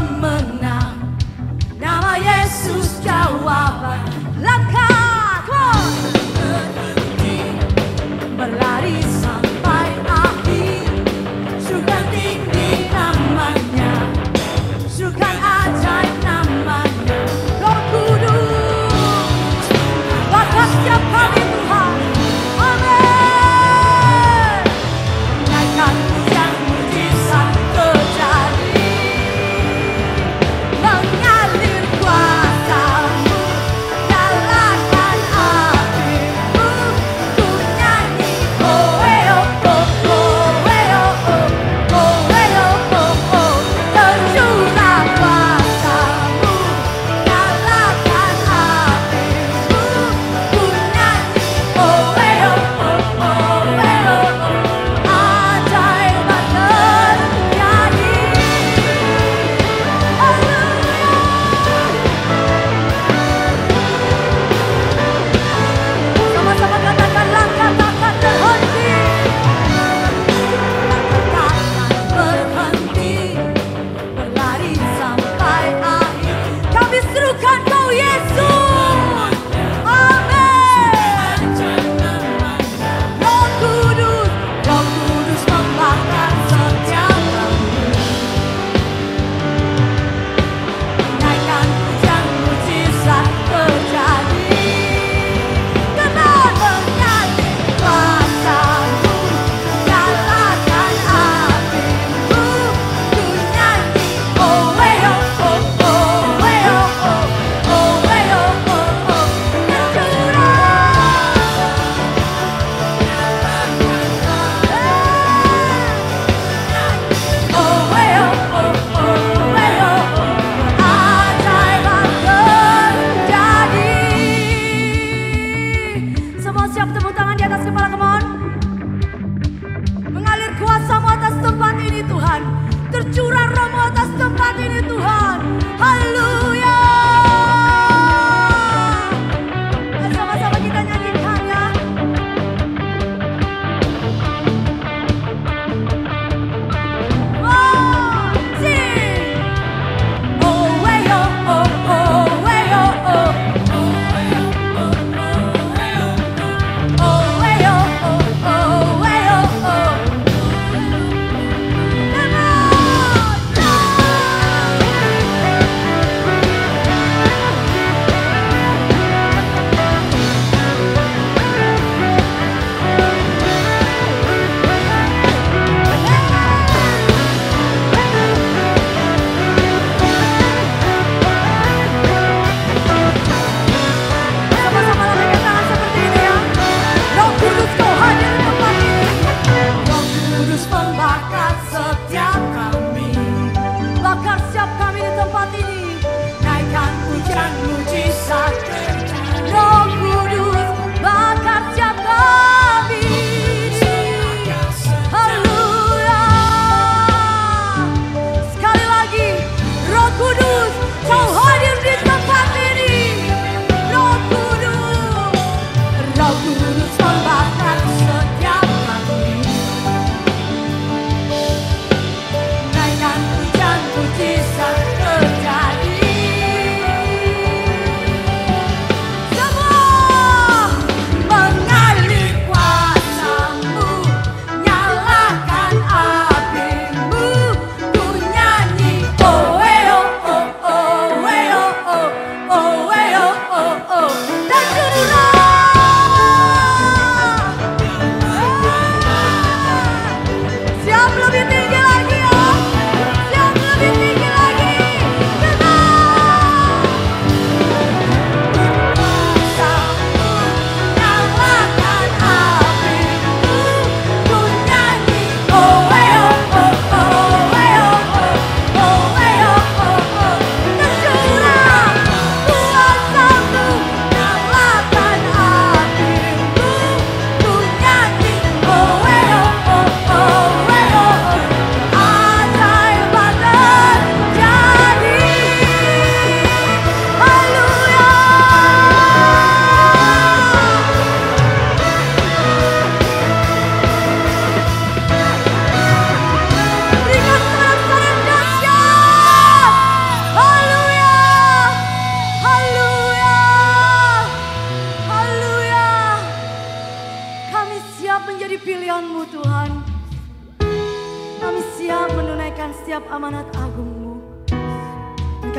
pemenang. Nama Yesus jawaban. Langkah berhenti, berlari sampai akhir. Sukan tinggi namanya, sukan ajaib namanya. Roh Kudus bakal setiap kali Tuhan. Amin. Naikkan pujian mujizat terjadi, mengalir kuasa-Mu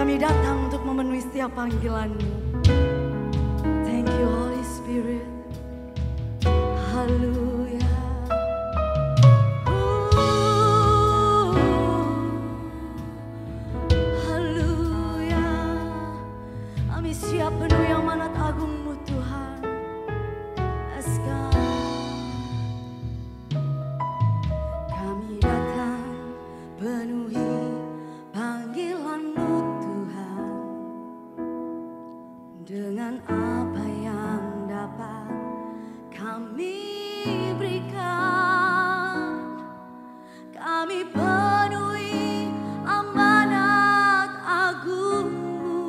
Kami datang untuk memenuhi setiap panggilan-Mu. Thank you Holy Spirit. Haleluya. Haleluya. Kami siap penuhi amanat agung-Mu Tuhan. Let's go. Kami datang penuhi panggilan-Mu Tuhan. Dengan apa yang dapat kami berikan, kami penuhi amanat agung-Mu,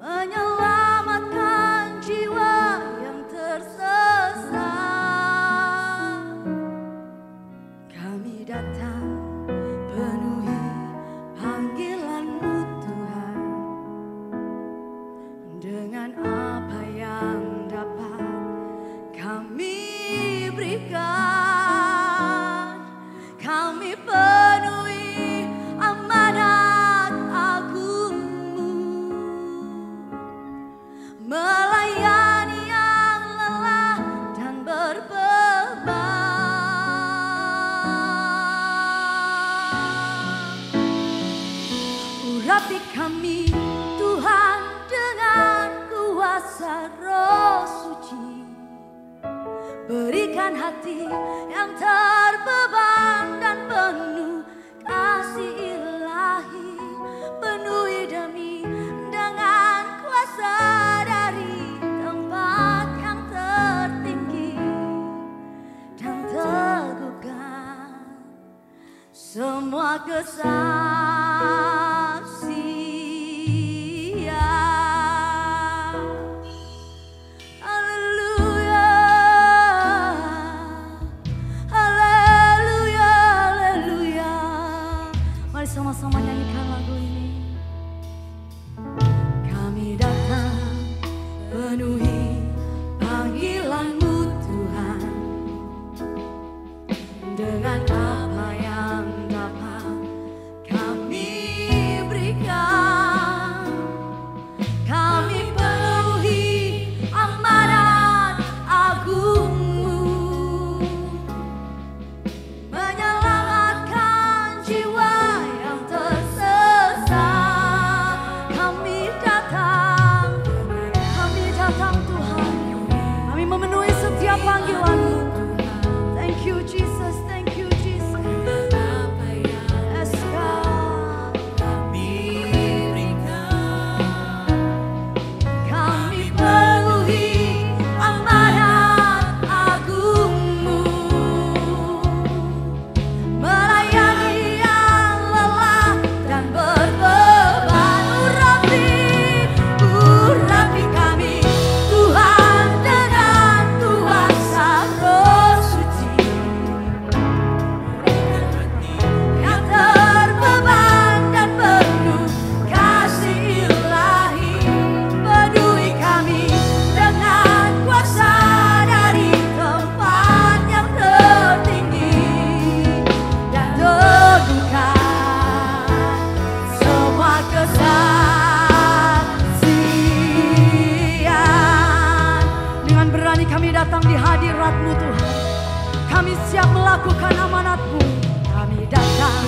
menyelamatkan jiwa yang tersesat. Kami datang penuhi panggilan-Mu Tuhan. Dengan apa yang dapat kami berikan, kami penuhi amanat agung-Mu, melayani yang lelah dan berbeban. Urapi kami Tuhan dengan kuasa Roh Suci. Berikan hati yang terbeban dan penuh kasih ilahi. Penuhi demi dengan kuasa dari tempat yang tertinggi, dan teguhkan semua kesaksian. Haleluya, haleluya, haleluya. Mari sama-sama nyanyikan lagu ini. Kami datang penuhi panggilan-Mu Tuhan. Dengan apa yang dapat kami berikan, kami penuhi amanat agung-Mu, menyelamatkan jiwa yang tersesat. Kami datang Tuhan. Kami memenuhi setiap panggilan-Mu. Thank you Jesus, thank you Jesus. Let's go. Kami penuhi amanat agung-Mu, melayani yang lelah dan berbeban. Urapi kami Tuhan dengan kuasa Roh Suci. Yang terbeban dan penuh kasih ilahi. Penuhi kami dengan kuasa dari tempat yang tertinggi, dan teguhkan semua kesaksian. Dengan berani kami datang di hadirat-Mu Tuhan. Kami siap melakukan amanat-Mu. Kami datang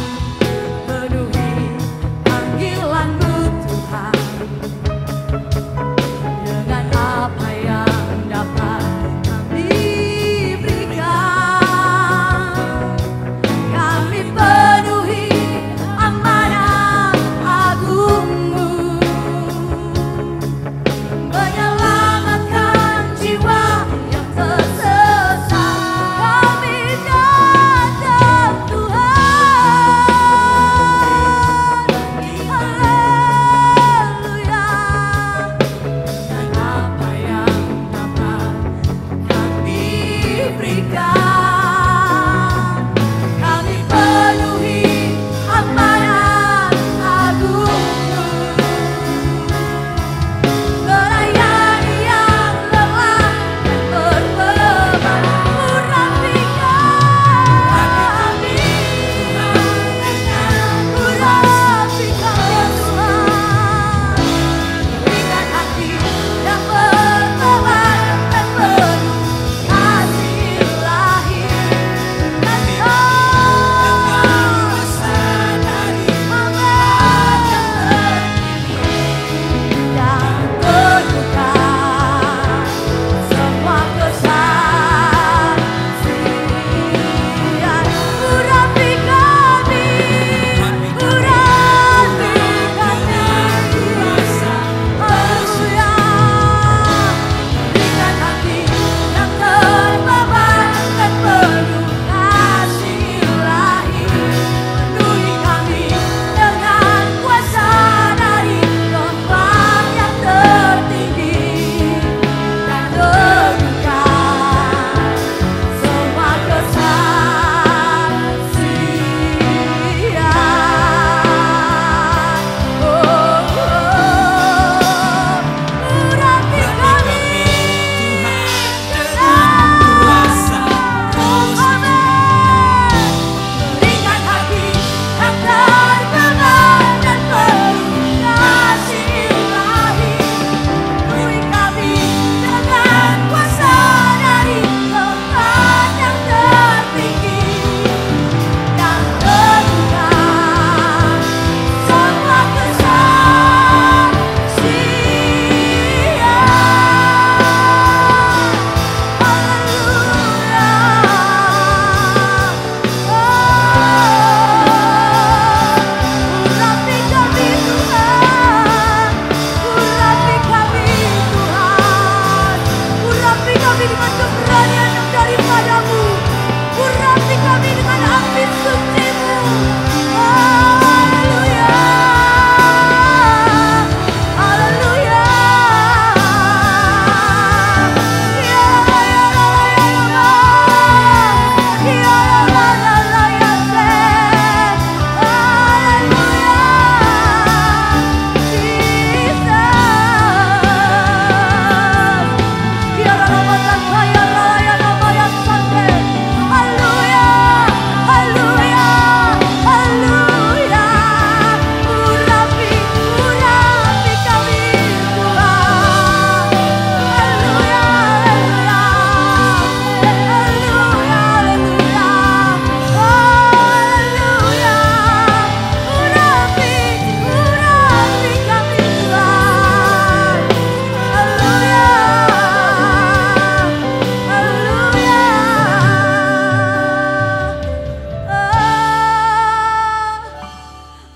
penuhi panggilan-Mu Tuhan. Dengan apa yang dapat kami berikan, kami penuhi amanat agung-Mu, menyelamatkan jiwa yang tersesat. Kami datang Tuhan.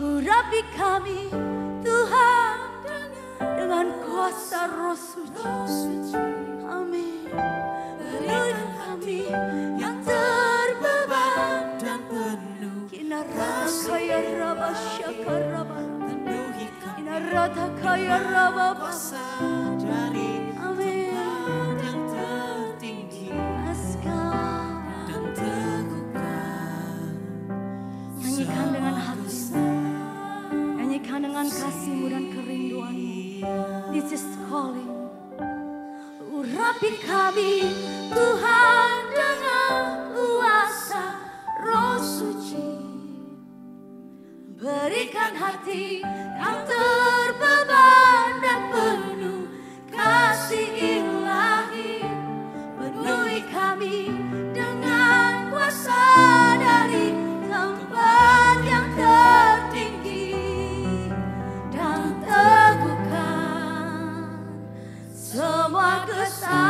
urapi kami Tuhan dengan kuasa Roh Suci. Amin. Penuhi kami yang terbeban dan penuh rasa, penuhi kami kuasa dari tempat yang tertinggi dan teguhkan. Nyanyikan dengan hatimu, nyanyikan dengan kasihmu dan kerinduanmu. This is calling. Urapi kami Tuhan dengan kuasa Roh Suci. Berikan hati yang terbeban dan penuh kasih ilahi. Penuhi kami dengan kuasa dari tempat yang tertinggi dan teguhkan semua kesaksian.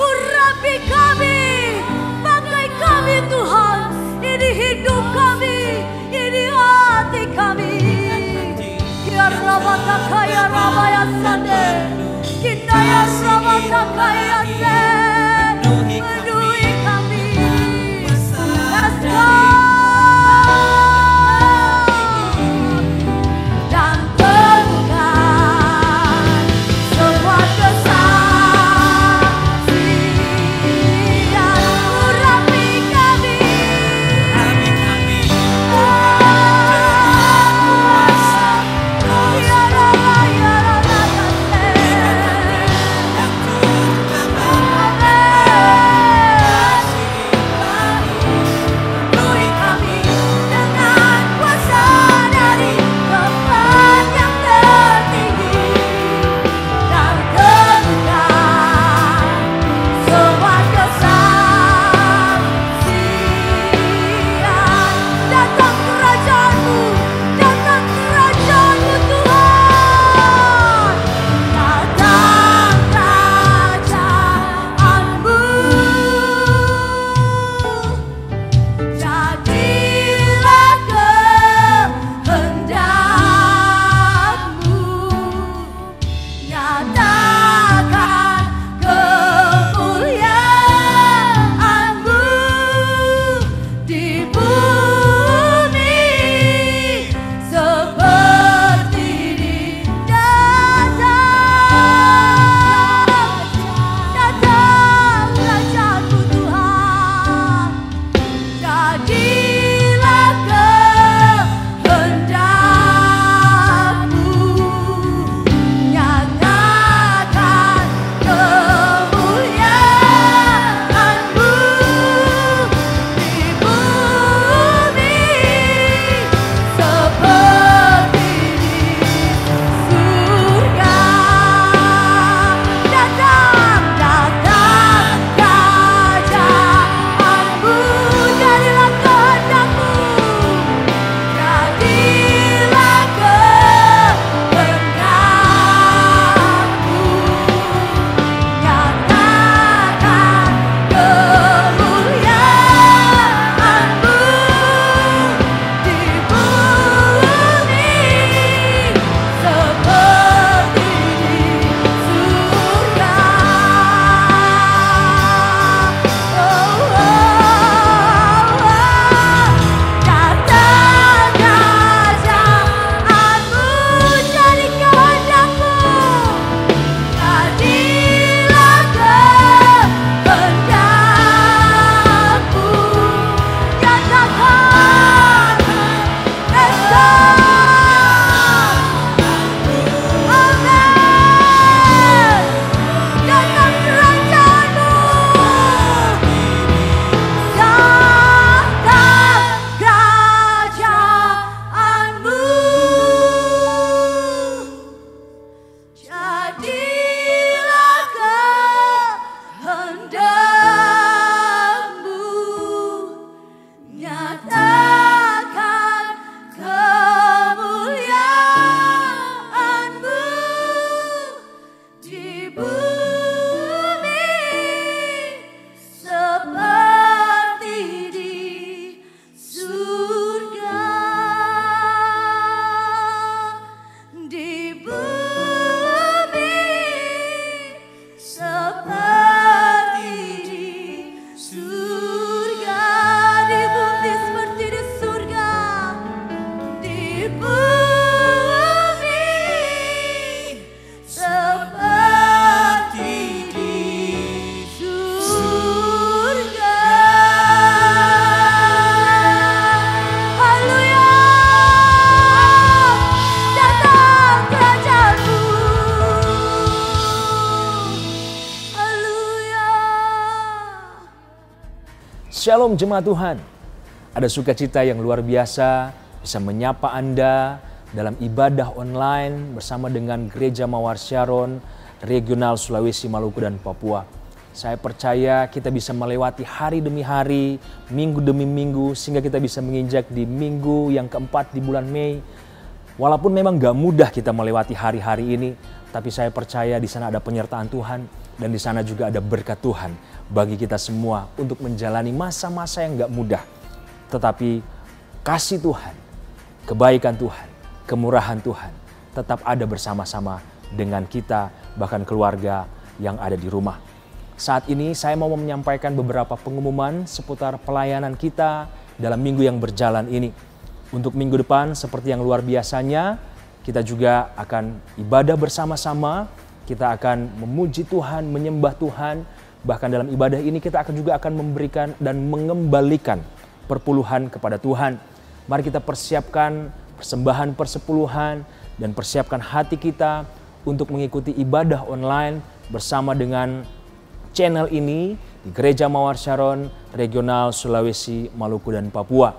Urapi kami, pakai kami Tuhan. Ini hidup kami, ini hati kami. Ya Rabata kaya Rabaya Sande, Kinaya Rabata kaya Se, penuhi kami. Let's go. Dan teguhkan semua kesaksian. Shalom jemaat Tuhan. Ada sukacita yang luar biasa bisa menyapa Anda dalam ibadah online bersama dengan Gereja Mawar Syaron, Regional Sulawesi, Maluku, dan Papua. Saya percaya kita bisa melewati hari demi hari, minggu demi minggu, sehingga kita bisa menginjak di minggu yang keempat di bulan Mei. Walaupun memang gak mudah kita melewati hari-hari ini, tapi saya percaya di sana ada penyertaan Tuhan, dan di sana juga ada berkat Tuhan bagi kita semua untuk menjalani masa-masa yang gak mudah. Tetapi kasih Tuhan, kebaikan Tuhan, kemurahan Tuhan tetap ada bersama-sama dengan kita, bahkan keluarga yang ada di rumah. Saat ini saya mau menyampaikan beberapa pengumuman seputar pelayanan kita dalam minggu yang berjalan ini. Untuk minggu depan seperti yang luar biasanya, kita juga akan ibadah bersama-sama, kita akan memuji Tuhan, menyembah Tuhan. Bahkan dalam ibadah ini kita juga akan memberikan dan mengembalikan perpuluhan kepada Tuhan. Mari kita persiapkan persembahan persepuluhan dan persiapkan hati kita untuk mengikuti ibadah online bersama dengan channel ini di Gereja Mawar Syaron, Regional Sulawesi, Maluku, dan Papua.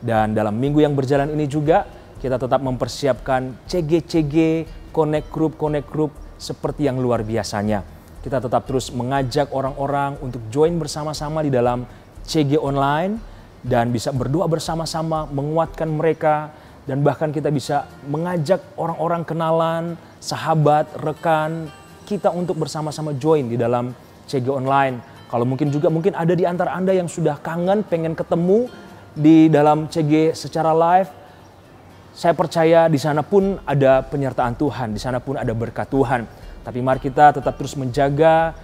Dan dalam minggu yang berjalan ini juga kita tetap mempersiapkan CG, connect group seperti yang luar biasanya. Kita tetap terus mengajak orang-orang untuk join bersama-sama di dalam CG online dan bisa berdoa bersama-sama, menguatkan mereka, dan bahkan kita bisa mengajak orang-orang kenalan, sahabat, rekan kita untuk bersama-sama join di dalam CG online. Kalau mungkin ada di antara Anda yang sudah kangen, pengen ketemu di dalam CG secara live. Saya percaya di sana pun ada penyertaan Tuhan, di sana pun ada berkat Tuhan. Tapi mari kita tetap terus menjaga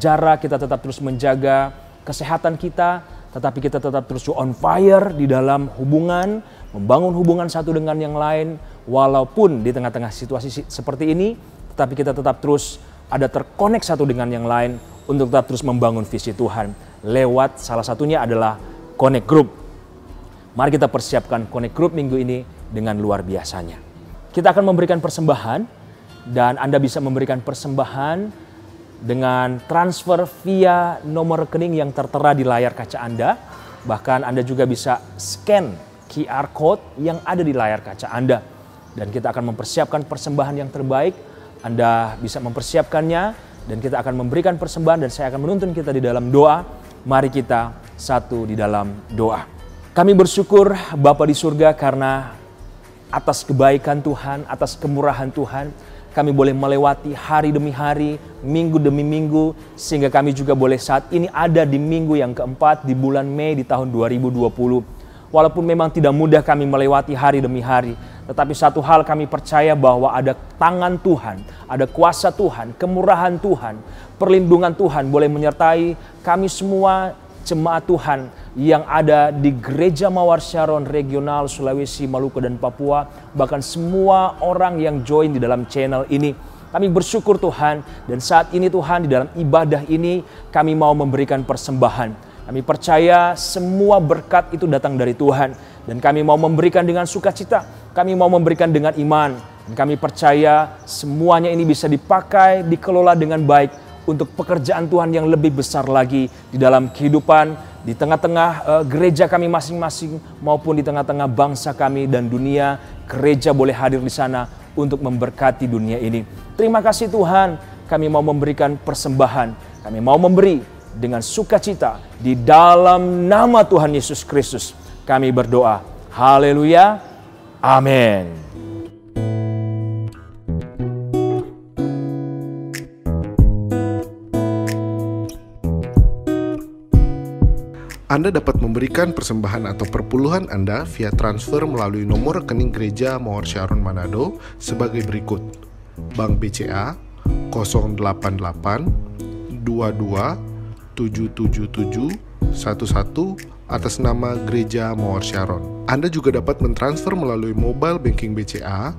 jarak, kita tetap terus menjaga kesehatan kita, tetapi kita tetap terus on fire di dalam hubungan, membangun hubungan satu dengan yang lain. Walaupun di tengah-tengah situasi seperti ini, tetapi kita tetap terus ada terkonek satu dengan yang lain untuk tetap terus membangun visi Tuhan. Lewat salah satunya adalah Connect Group. Mari kita persiapkan Connect Group minggu ini dengan luar biasanya. Kita akan memberikan persembahan dan Anda bisa memberikan persembahan dengan transfer via nomor rekening yang tertera di layar kaca Anda. Bahkan Anda juga bisa scan QR Code yang ada di layar kaca Anda. Dan kita akan mempersiapkan persembahan yang terbaik. Anda bisa mempersiapkannya dan kita akan memberikan persembahan dan saya akan menuntun kita di dalam doa. Mari kita satu di dalam doa. Kami bersyukur Bapa di surga karena atas kebaikan Tuhan, atas kemurahan Tuhan, kami boleh melewati hari demi hari, minggu demi minggu, sehingga kami juga boleh saat ini ada di minggu yang keempat di bulan Mei di tahun 2020. Walaupun memang tidak mudah kami melewati hari demi hari, tetapi satu hal kami percaya bahwa ada tangan Tuhan, ada kuasa Tuhan, kemurahan Tuhan, perlindungan Tuhan boleh menyertai kami semua jemaat Tuhan yang ada di Gereja Mawar Syaron Regional Sulawesi, Maluku, dan Papua, bahkan semua orang yang join di dalam channel ini. Kami bersyukur Tuhan, dan saat ini Tuhan di dalam ibadah ini kami mau memberikan persembahan. Kami percaya semua berkat itu datang dari Tuhan, dan kami mau memberikan dengan sukacita, kami mau memberikan dengan iman, dan kami percaya semuanya ini bisa dipakai, dikelola dengan baik untuk pekerjaan Tuhan yang lebih besar lagi di dalam kehidupan, di tengah-tengah gereja kami masing-masing maupun di tengah-tengah bangsa kami dan dunia. Gereja boleh hadir di sana untuk memberkati dunia ini. Terima kasih Tuhan, kami mau memberikan persembahan, kami mau memberi dengan sukacita di dalam nama Tuhan Yesus Kristus. Kami berdoa, haleluya, amin. Anda dapat memberikan persembahan atau perpuluhan Anda via transfer melalui nomor rekening Gereja Mawar Syaron Manado sebagai berikut. Bank BCA 088 22 777 11 atas nama Gereja Mawar Syaron. Anda juga dapat mentransfer melalui mobile banking BCA,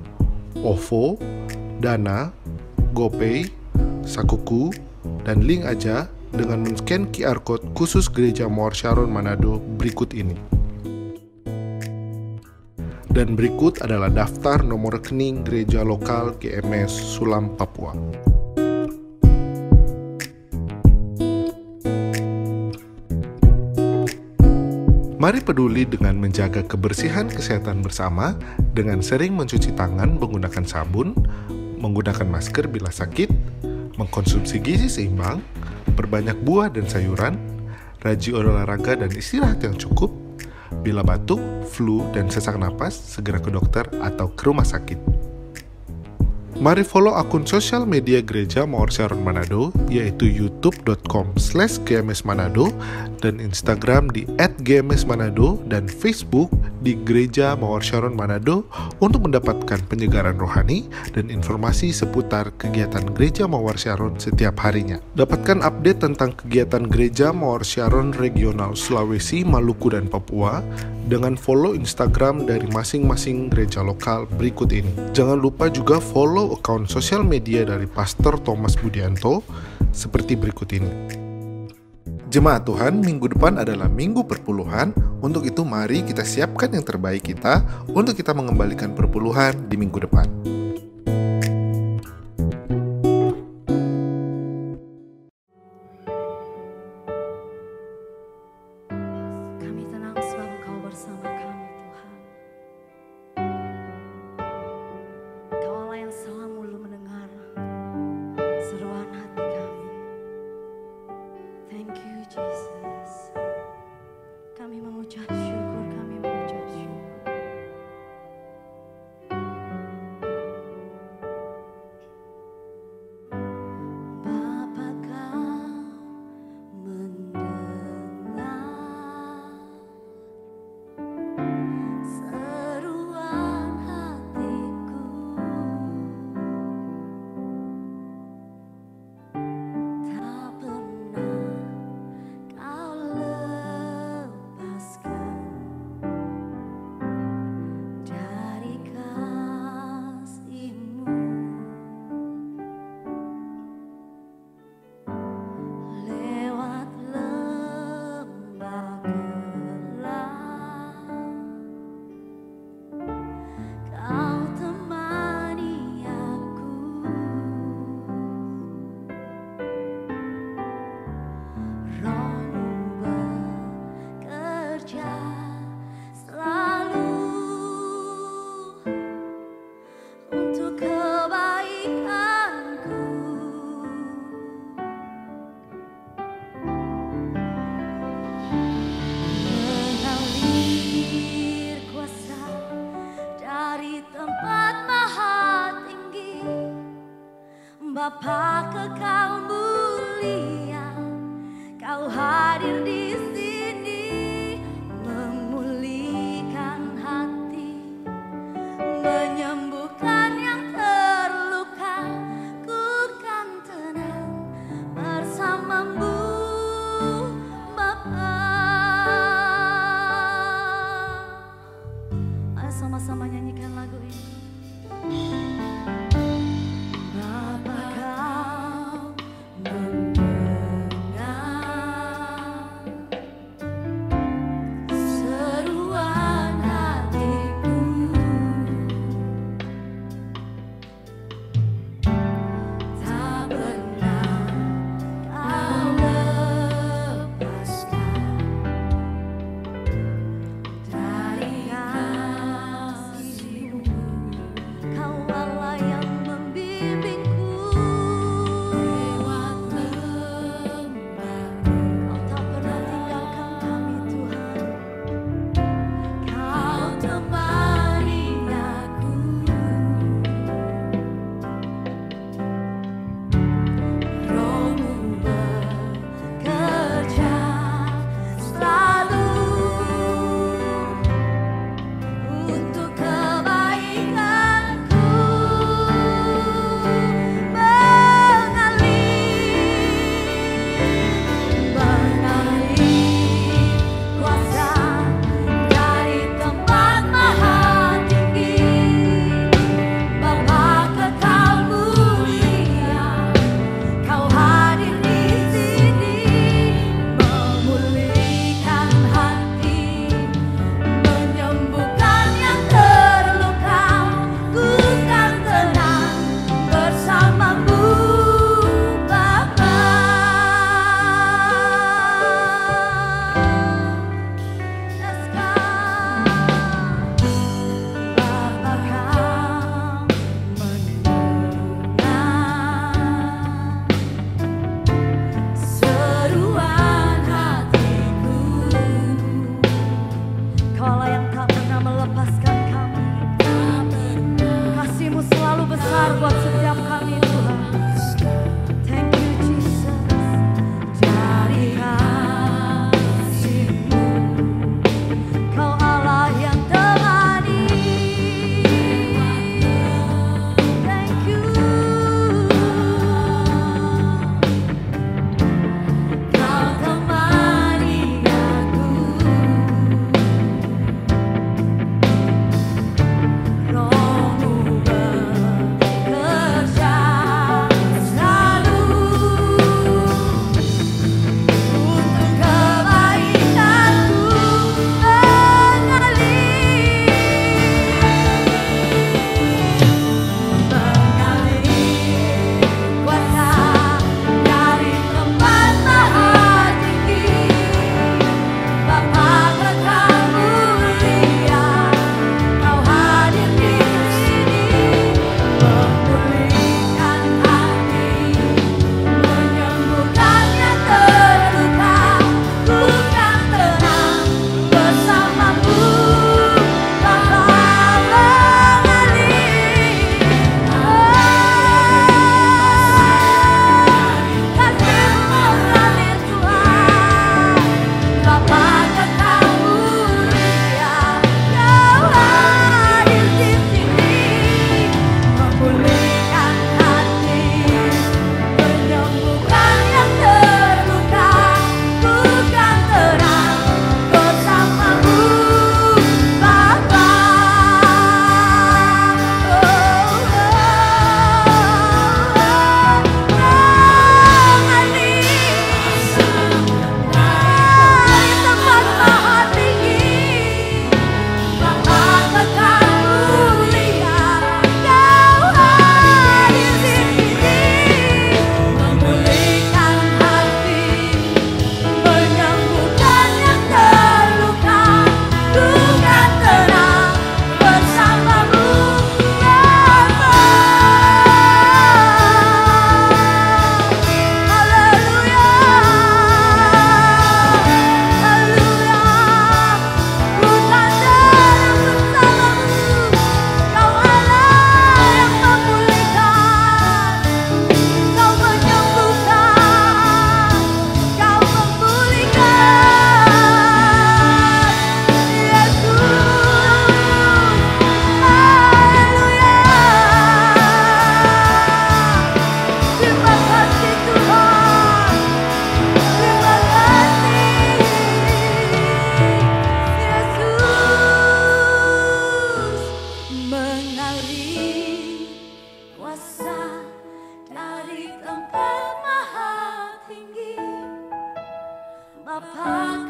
OVO, Dana, GoPay, Sakuku, dan Link Aja dengan men-scan QR Code khusus Gereja Mawar Syaron Manado berikut ini. Dan berikut adalah daftar nomor rekening gereja lokal GMS Sulam, Papua. Mari peduli dengan menjaga kebersihan kesehatan bersama dengan sering mencuci tangan menggunakan sabun, menggunakan masker bila sakit, mengkonsumsi gizi seimbang, perbanyak buah dan sayuran, rajin olahraga dan istirahat yang cukup. Bila batuk, flu, dan sesak napas, segera ke dokter atau ke rumah sakit. Mari follow akun sosial media Gereja Mawar Syaron Manado, yaitu youtube.com/gmsmanado dan Instagram di @gmsmanado dan Facebook di Gereja Mawar Syaron Manado untuk mendapatkan penyegaran rohani dan informasi seputar kegiatan Gereja Mawar Syaron setiap harinya. Dapatkan update tentang kegiatan Gereja Mawar Syaron Regional Sulawesi, Maluku, dan Papua dengan follow Instagram dari masing-masing gereja lokal berikut ini. Jangan lupa juga follow akun sosial media dari Pastor Thomas Budianto seperti berikut ini. Jemaat Tuhan, minggu depan adalah minggu perpuluhan. Untuk itu mari kita siapkan yang terbaik kita untuk kita mengembalikan perpuluhan di minggu depan. Kami tenang sebab Engkau bersama kami, Tuhan. Engkau Allah yang selalu mendengar seruan hati kami. Thank you, Jesus. Kami mengucap syukur, kami mengucap syukur. Bapa, Kau mendengar seruan hatiku. Tak pernah Kau lepaskan dari kasih-Mu. Lewat lembah gelap, Kau temani aku. Roh-Mu bekerja selalu untuk kebaikanku. Mengalir kuasa dari tempat maha tinggi, Bapa kekal mulia, Kau hadir di sini, memulihkan hati, menyembuhkan yang terluka. Ku kan tenang bersama-Mu, Bapa. Mari sama-sama nyanyikan lagu ini. Bapa, Kau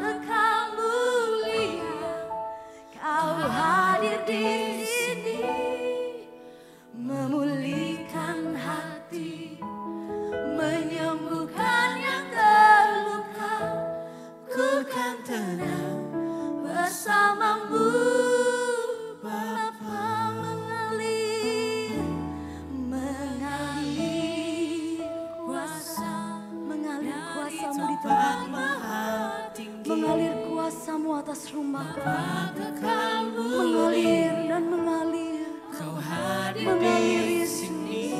kekal mulia, Kau hadir di sini, memulihkan hati, menyembuhkan yang terluka. Ku kan tenang bersamamu, Bapa. Mengalir kuasamu di tempat ini, mengalir kuasamu atas rumahku, mengalir dan mengalir, mengalir di sini,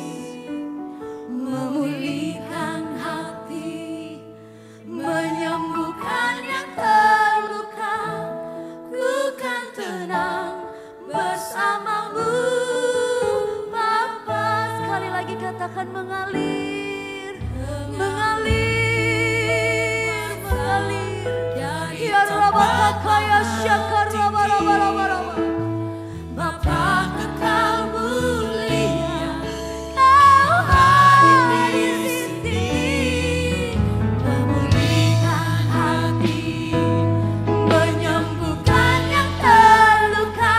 memulihkan hati, menyembuhkan yang terluka. Ku kan tenang bersamamu, Bapa. Sekali lagi katakan mengalir, mengalir, mengalir. Ya Rabakakaya Syakar Rabarabarabara. Bapa kekal mulia, Kau hadir di sini, memulihkan hati, menyembuhkan yang terluka.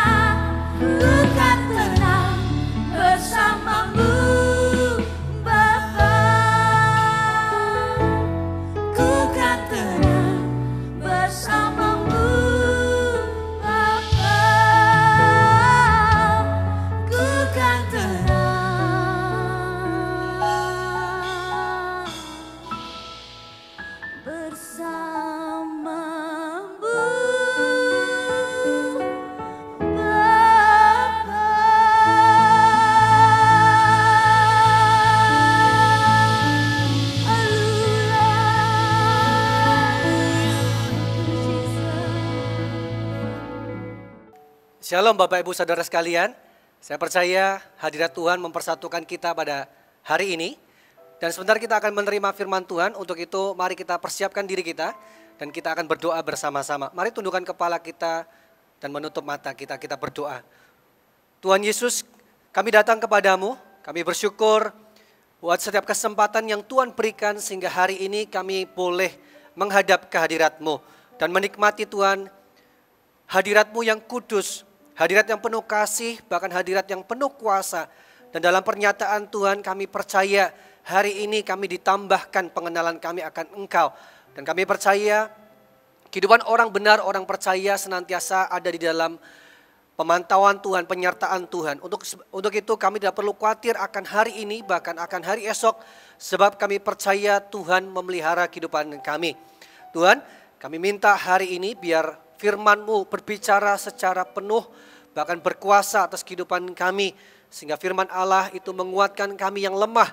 Ku kan tenang bersamamu, Bapa. Ku kan tenang bersamamu, Bapa. Ku kan tenang bersamamu, Bapa. Shalom Bapak Ibu Saudara sekalian, saya percaya hadirat Tuhan mempersatukan kita pada hari ini. Dan sebentar kita akan menerima firman Tuhan, untuk itu mari kita persiapkan diri kita dan kita akan berdoa bersama-sama. Mari tundukkan kepala kita dan menutup mata kita, kita berdoa. Tuhan Yesus, kami datang kepadamu, kami bersyukur buat setiap kesempatan yang Tuhan berikan sehingga hari ini kami boleh menghadap kehadirat-Mu dan menikmati Tuhan hadirat-Mu yang kudus, hadirat yang penuh kasih, bahkan hadirat yang penuh kuasa. Dan dalam pernyataan Tuhan kami percaya hari ini kami ditambahkan pengenalan kami akan Engkau. Dan kami percaya kehidupan orang benar, orang percaya senantiasa ada di dalam pemantauan Tuhan, penyertaan Tuhan. Untuk itu kami tidak perlu khawatir akan hari ini, bahkan akan hari esok. Sebab kami percaya Tuhan memelihara kehidupan kami. Tuhan, kami minta hari ini biar firman-Mu berbicara secara penuh, bahkan berkuasa atas kehidupan kami. Sehingga firman Allah itu menguatkan kami yang lemah,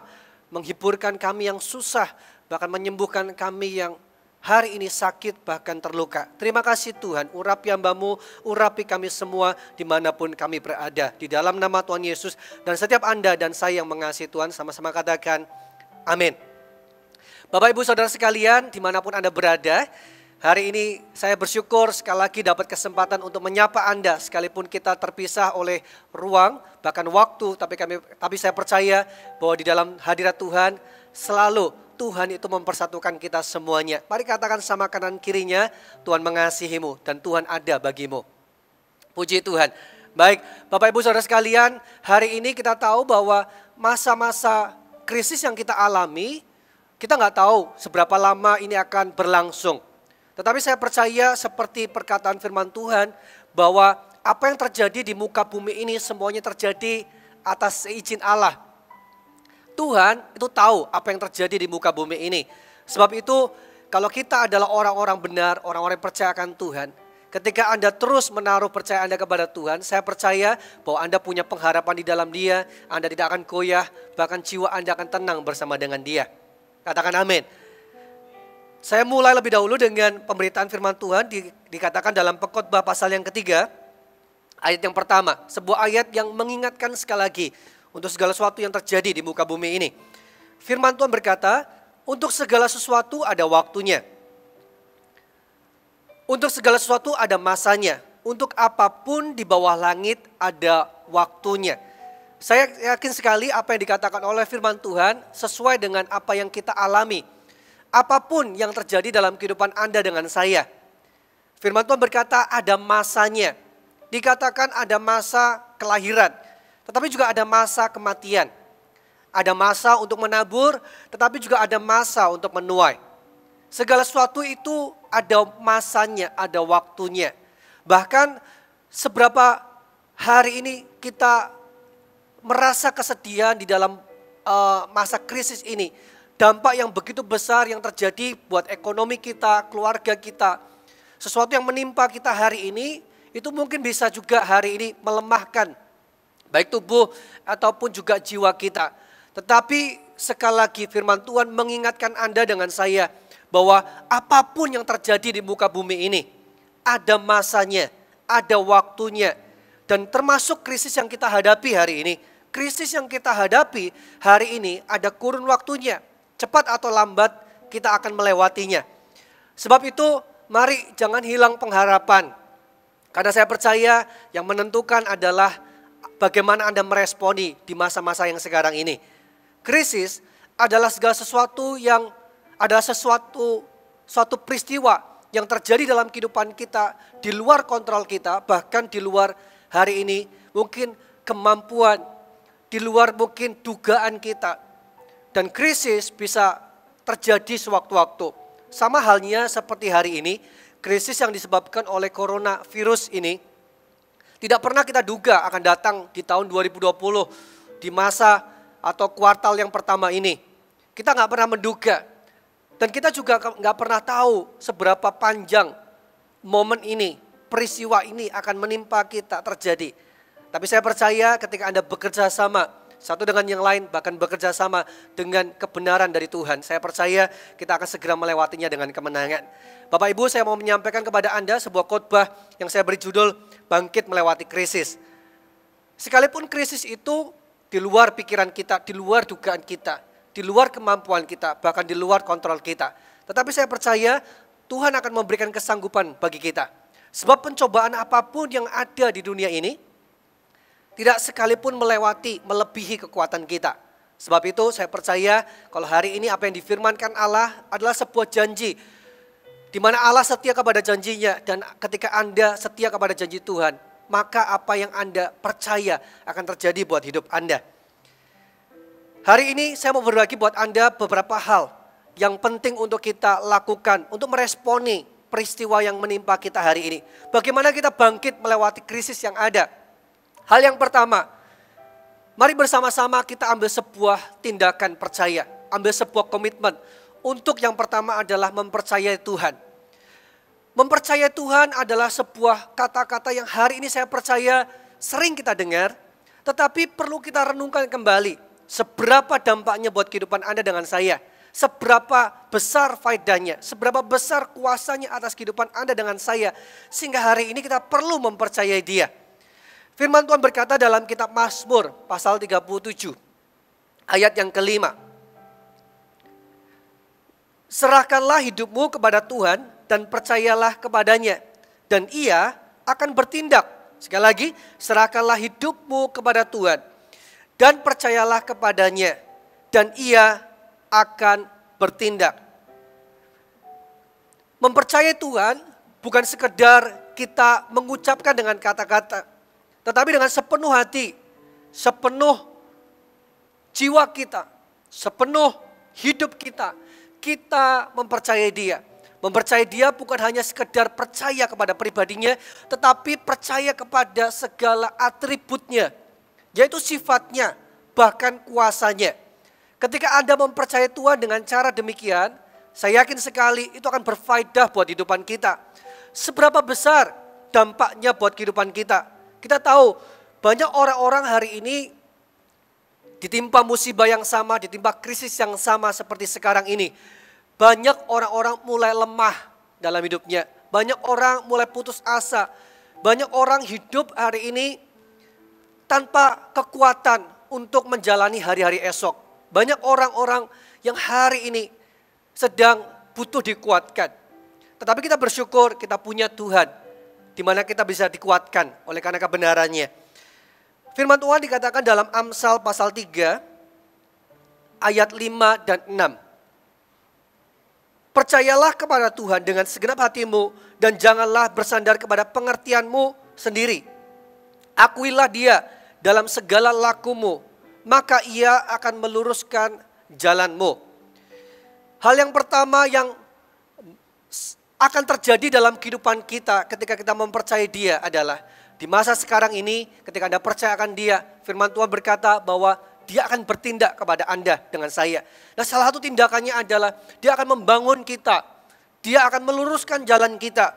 menghiburkan kami yang susah, bahkan menyembuhkan kami yang hari ini sakit bahkan terluka. Terima kasih Tuhan, urapi hamba-Mu, urapi kami semua dimanapun kami berada. Di dalam nama Tuhan Yesus dan setiap Anda dan saya yang mengasihi Tuhan, sama-sama katakan amin. Bapak Ibu Saudara sekalian dimanapun Anda berada, hari ini saya bersyukur sekali lagi dapat kesempatan untuk menyapa Anda sekalipun kita terpisah oleh ruang bahkan waktu, tapi saya percaya bahwa di dalam hadirat Tuhan selalu Tuhan itu mempersatukan kita semuanya. Mari katakan sama kanan kirinya, Tuhan mengasihimu dan Tuhan ada bagimu. Puji Tuhan. Baik, Bapak Ibu Saudara sekalian, hari ini kita tahu bahwa masa-masa krisis yang kita alami, kita nggak tahu seberapa lama ini akan berlangsung. Tetapi saya percaya seperti perkataan firman Tuhan bahwa apa yang terjadi di muka bumi ini semuanya terjadi atas izin Allah. Tuhan itu tahu apa yang terjadi di muka bumi ini. Sebab itu kalau kita adalah orang-orang benar, orang-orang yang percaya akan Tuhan. Ketika Anda terus menaruh percaya Anda kepada Tuhan, saya percaya bahwa Anda punya pengharapan di dalam Dia. Anda tidak akan goyah, bahkan jiwa Anda akan tenang bersama dengan Dia. Katakan amin. Saya mulai lebih dahulu dengan pemberitaan firman Tuhan dikatakan dalam Pengkhotbah pasal yang ketiga, ayat yang pertama. Sebuah ayat yang mengingatkan sekali lagi untuk segala sesuatu yang terjadi di muka bumi ini. Firman Tuhan berkata, untuk segala sesuatu ada waktunya. Untuk segala sesuatu ada masanya. Untuk apapun di bawah langit ada waktunya. Saya yakin sekali apa yang dikatakan oleh firman Tuhan sesuai dengan apa yang kita alami. apapun yang terjadi dalam kehidupan Anda dengan saya. Firman Tuhan berkata ada masanya. Dikatakan ada masa kelahiran, tetapi juga ada masa kematian. Ada masa untuk menabur, tetapi juga ada masa untuk menuai. Segala sesuatu itu ada masanya, ada waktunya. Bahkan seberapa hari ini kita merasa kesedihan di dalam masa krisis ini. Dampak yang begitu besar yang terjadi buat ekonomi kita, keluarga kita. Sesuatu yang menimpa kita hari ini, itu mungkin bisa juga hari ini melemahkan baik tubuh ataupun juga jiwa kita. Tetapi sekali lagi firman Tuhan mengingatkan Anda dengan saya bahwa apapun yang terjadi di muka bumi ini ada masanya, ada waktunya. Dan termasuk krisis yang kita hadapi hari ini. Krisis yang kita hadapi hari ini ada kurun waktunya. Cepat atau lambat kita akan melewatinya. Sebab itu mari jangan hilang pengharapan. Karena saya percaya yang menentukan adalah bagaimana Anda meresponi di masa-masa yang sekarang ini. Krisis adalah segala sesuatu yang adalah suatu peristiwa yang terjadi dalam kehidupan kita di luar kontrol kita, bahkan di luar hari ini mungkin kemampuan, di luar mungkin dugaan kita. Dan krisis bisa terjadi sewaktu-waktu. Sama halnya seperti hari ini, krisis yang disebabkan oleh coronavirus ini tidak pernah kita duga akan datang di tahun 2020 di masa atau kuartal yang pertama ini. Kita nggak pernah menduga dan kita juga nggak pernah tahu seberapa panjang momen ini, peristiwa ini akan menimpa kita terjadi. Tapi saya percaya ketika Anda bekerja sama satu dengan yang lain, bahkan bekerja sama dengan kebenaran dari Tuhan, saya percaya kita akan segera melewatinya dengan kemenangan. Bapak Ibu, saya mau menyampaikan kepada Anda sebuah khotbah yang saya beri judul Bangkit Melewati Krisis. Sekalipun krisis itu di luar pikiran kita, di luar dugaan kita, di luar kemampuan kita, bahkan di luar kontrol kita. Tetapi saya percaya Tuhan akan memberikan kesanggupan bagi kita. Sebab pencobaan apapun yang ada di dunia ini tidak sekalipun melebihi kekuatan kita. Sebab itu saya percaya kalau hari ini apa yang difirmankan Allah adalah sebuah janji. Di mana Allah setia kepada janjinya dan ketika Anda setia kepada janji Tuhan, maka apa yang Anda percaya akan terjadi buat hidup Anda. Hari ini saya mau berbagi buat Anda beberapa hal yang penting untuk kita lakukan untuk meresponi peristiwa yang menimpa kita hari ini. Bagaimana kita bangkit melewati krisis yang ada. Hal yang pertama, mari bersama-sama kita ambil sebuah tindakan percaya, ambil sebuah komitmen. Untuk yang pertama adalah mempercayai Tuhan. Mempercayai Tuhan adalah sebuah kata-kata yang hari ini saya percaya sering kita dengar, tetapi perlu kita renungkan kembali. Seberapa dampaknya buat kehidupan Anda dengan saya. Seberapa besar faedahnya, seberapa besar kuasanya atas kehidupan Anda dengan saya. Sehingga hari ini kita perlu mempercayai Dia. Firman Tuhan berkata dalam kitab Mazmur pasal 37 ayat yang kelima. Serahkanlah hidupmu kepada Tuhan dan percayalah kepadanya dan Ia akan bertindak. Sekali lagi, serahkanlah hidupmu kepada Tuhan dan percayalah kepadanya dan Ia akan bertindak. Mempercayai Tuhan bukan sekedar kita mengucapkan dengan kata-kata, tetapi dengan sepenuh hati, sepenuh jiwa kita, sepenuh hidup kita, kita mempercayai Dia. Mempercayai Dia bukan hanya sekedar percaya kepada pribadinya, tetapi percaya kepada segala atributnya, yaitu sifatnya, bahkan kuasanya. Ketika Anda mempercayai Tuhan dengan cara demikian, saya yakin sekali itu akan berfaedah buat kehidupan kita. Seberapa besar dampaknya buat kehidupan kita. Kita tahu banyak orang-orang hari ini ditimpa musibah yang sama, ditimpa krisis yang sama seperti sekarang ini. Banyak orang-orang mulai lemah dalam hidupnya. Banyak orang mulai putus asa. Banyak orang hidup hari ini tanpa kekuatan untuk menjalani hari-hari esok. Banyak orang-orang yang hari ini sedang butuh dikuatkan. Tetapi kita bersyukur kita punya Tuhan, di mana kita bisa dikuatkan oleh karena kebenarannya. Firman Tuhan dikatakan dalam Amsal pasal 3 ayat 5 dan 6. Percayalah kepada Tuhan dengan segenap hatimu dan janganlah bersandar kepada pengertianmu sendiri. Akuilah Dia dalam segala lakumu, maka Ia akan meluruskan jalanmu. Hal yang pertama yang akan terjadi dalam kehidupan kita ketika kita mempercayai Dia adalah di masa sekarang ini ketika Anda percaya akan Dia, firman Tuhan berkata bahwa Dia akan bertindak kepada Anda dengan saya. Nah, salah satu tindakannya adalah Dia akan membangun kita. Dia akan meluruskan jalan kita.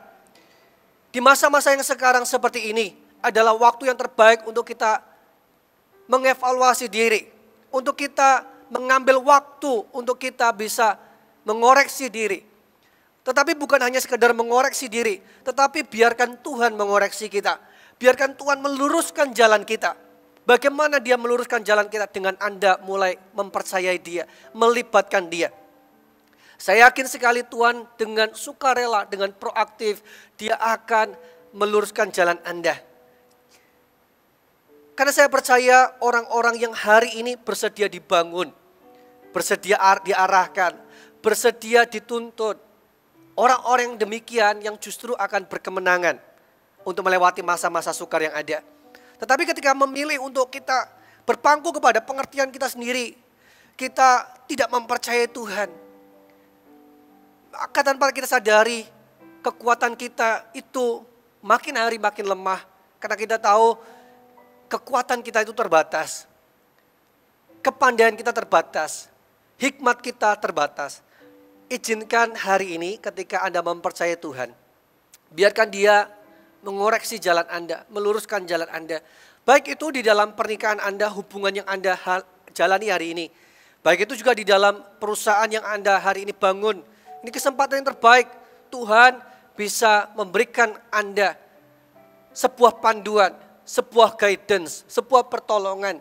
Di masa-masa yang sekarang seperti ini adalah waktu yang terbaik untuk kita mengevaluasi diri. Untuk kita mengambil waktu untuk kita bisa mengoreksi diri. Tetapi bukan hanya sekedar mengoreksi diri, tetapi biarkan Tuhan mengoreksi kita. Biarkan Tuhan meluruskan jalan kita. Bagaimana Dia meluruskan jalan kita? Dengan Anda mulai mempercayai Dia, melibatkan Dia. Saya yakin sekali Tuhan dengan sukarela, dengan proaktif, Dia akan meluruskan jalan Anda. Karena saya percaya orang-orang yang hari ini bersedia dibangun, bersedia diarahkan, bersedia dituntut. Orang-orang yang demikian yang justru akan berkemenangan untuk melewati masa-masa sukar yang ada. Tetapi ketika memilih untuk kita berpangku kepada pengertian kita sendiri, kita tidak mempercayai Tuhan. Maka tanpa kita sadari, kekuatan kita itu makin hari makin lemah. Karena kita tahu kekuatan kita itu terbatas. Kepandaian kita terbatas. Hikmat kita terbatas. Izinkan hari ini ketika Anda mempercayai Tuhan, biarkan Dia mengoreksi jalan Anda, meluruskan jalan Anda. Baik itu di dalam pernikahan Anda, hubungan yang Anda jalani hari ini. Baik itu juga di dalam perusahaan yang Anda hari ini bangun. Ini kesempatan yang terbaik. Tuhan bisa memberikan Anda sebuah panduan, sebuah guidance, sebuah pertolongan.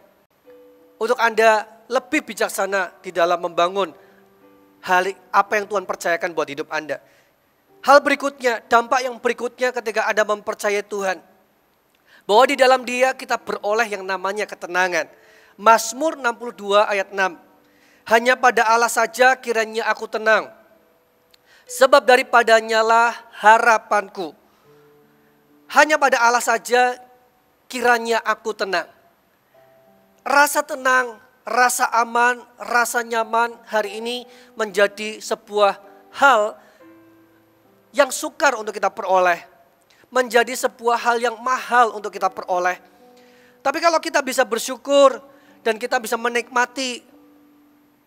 Untuk Anda lebih bijaksana di dalam membangun hal apa yang Tuhan percayakan buat hidup Anda. Hal berikutnya, dampak yang berikutnya ketika Anda mempercayai Tuhan. Bahwa di dalam Dia kita beroleh yang namanya ketenangan. Mazmur 62 ayat 6. Hanya pada Allah saja kiranya aku tenang. Sebab daripadanya lah harapanku. Hanya pada Allah saja kiranya aku tenang. Rasa tenang, rasa aman, rasa nyaman hari ini menjadi sebuah hal yang sukar untuk kita peroleh, menjadi sebuah hal yang mahal untuk kita peroleh. Tapi kalau kita bisa bersyukur dan kita bisa menikmati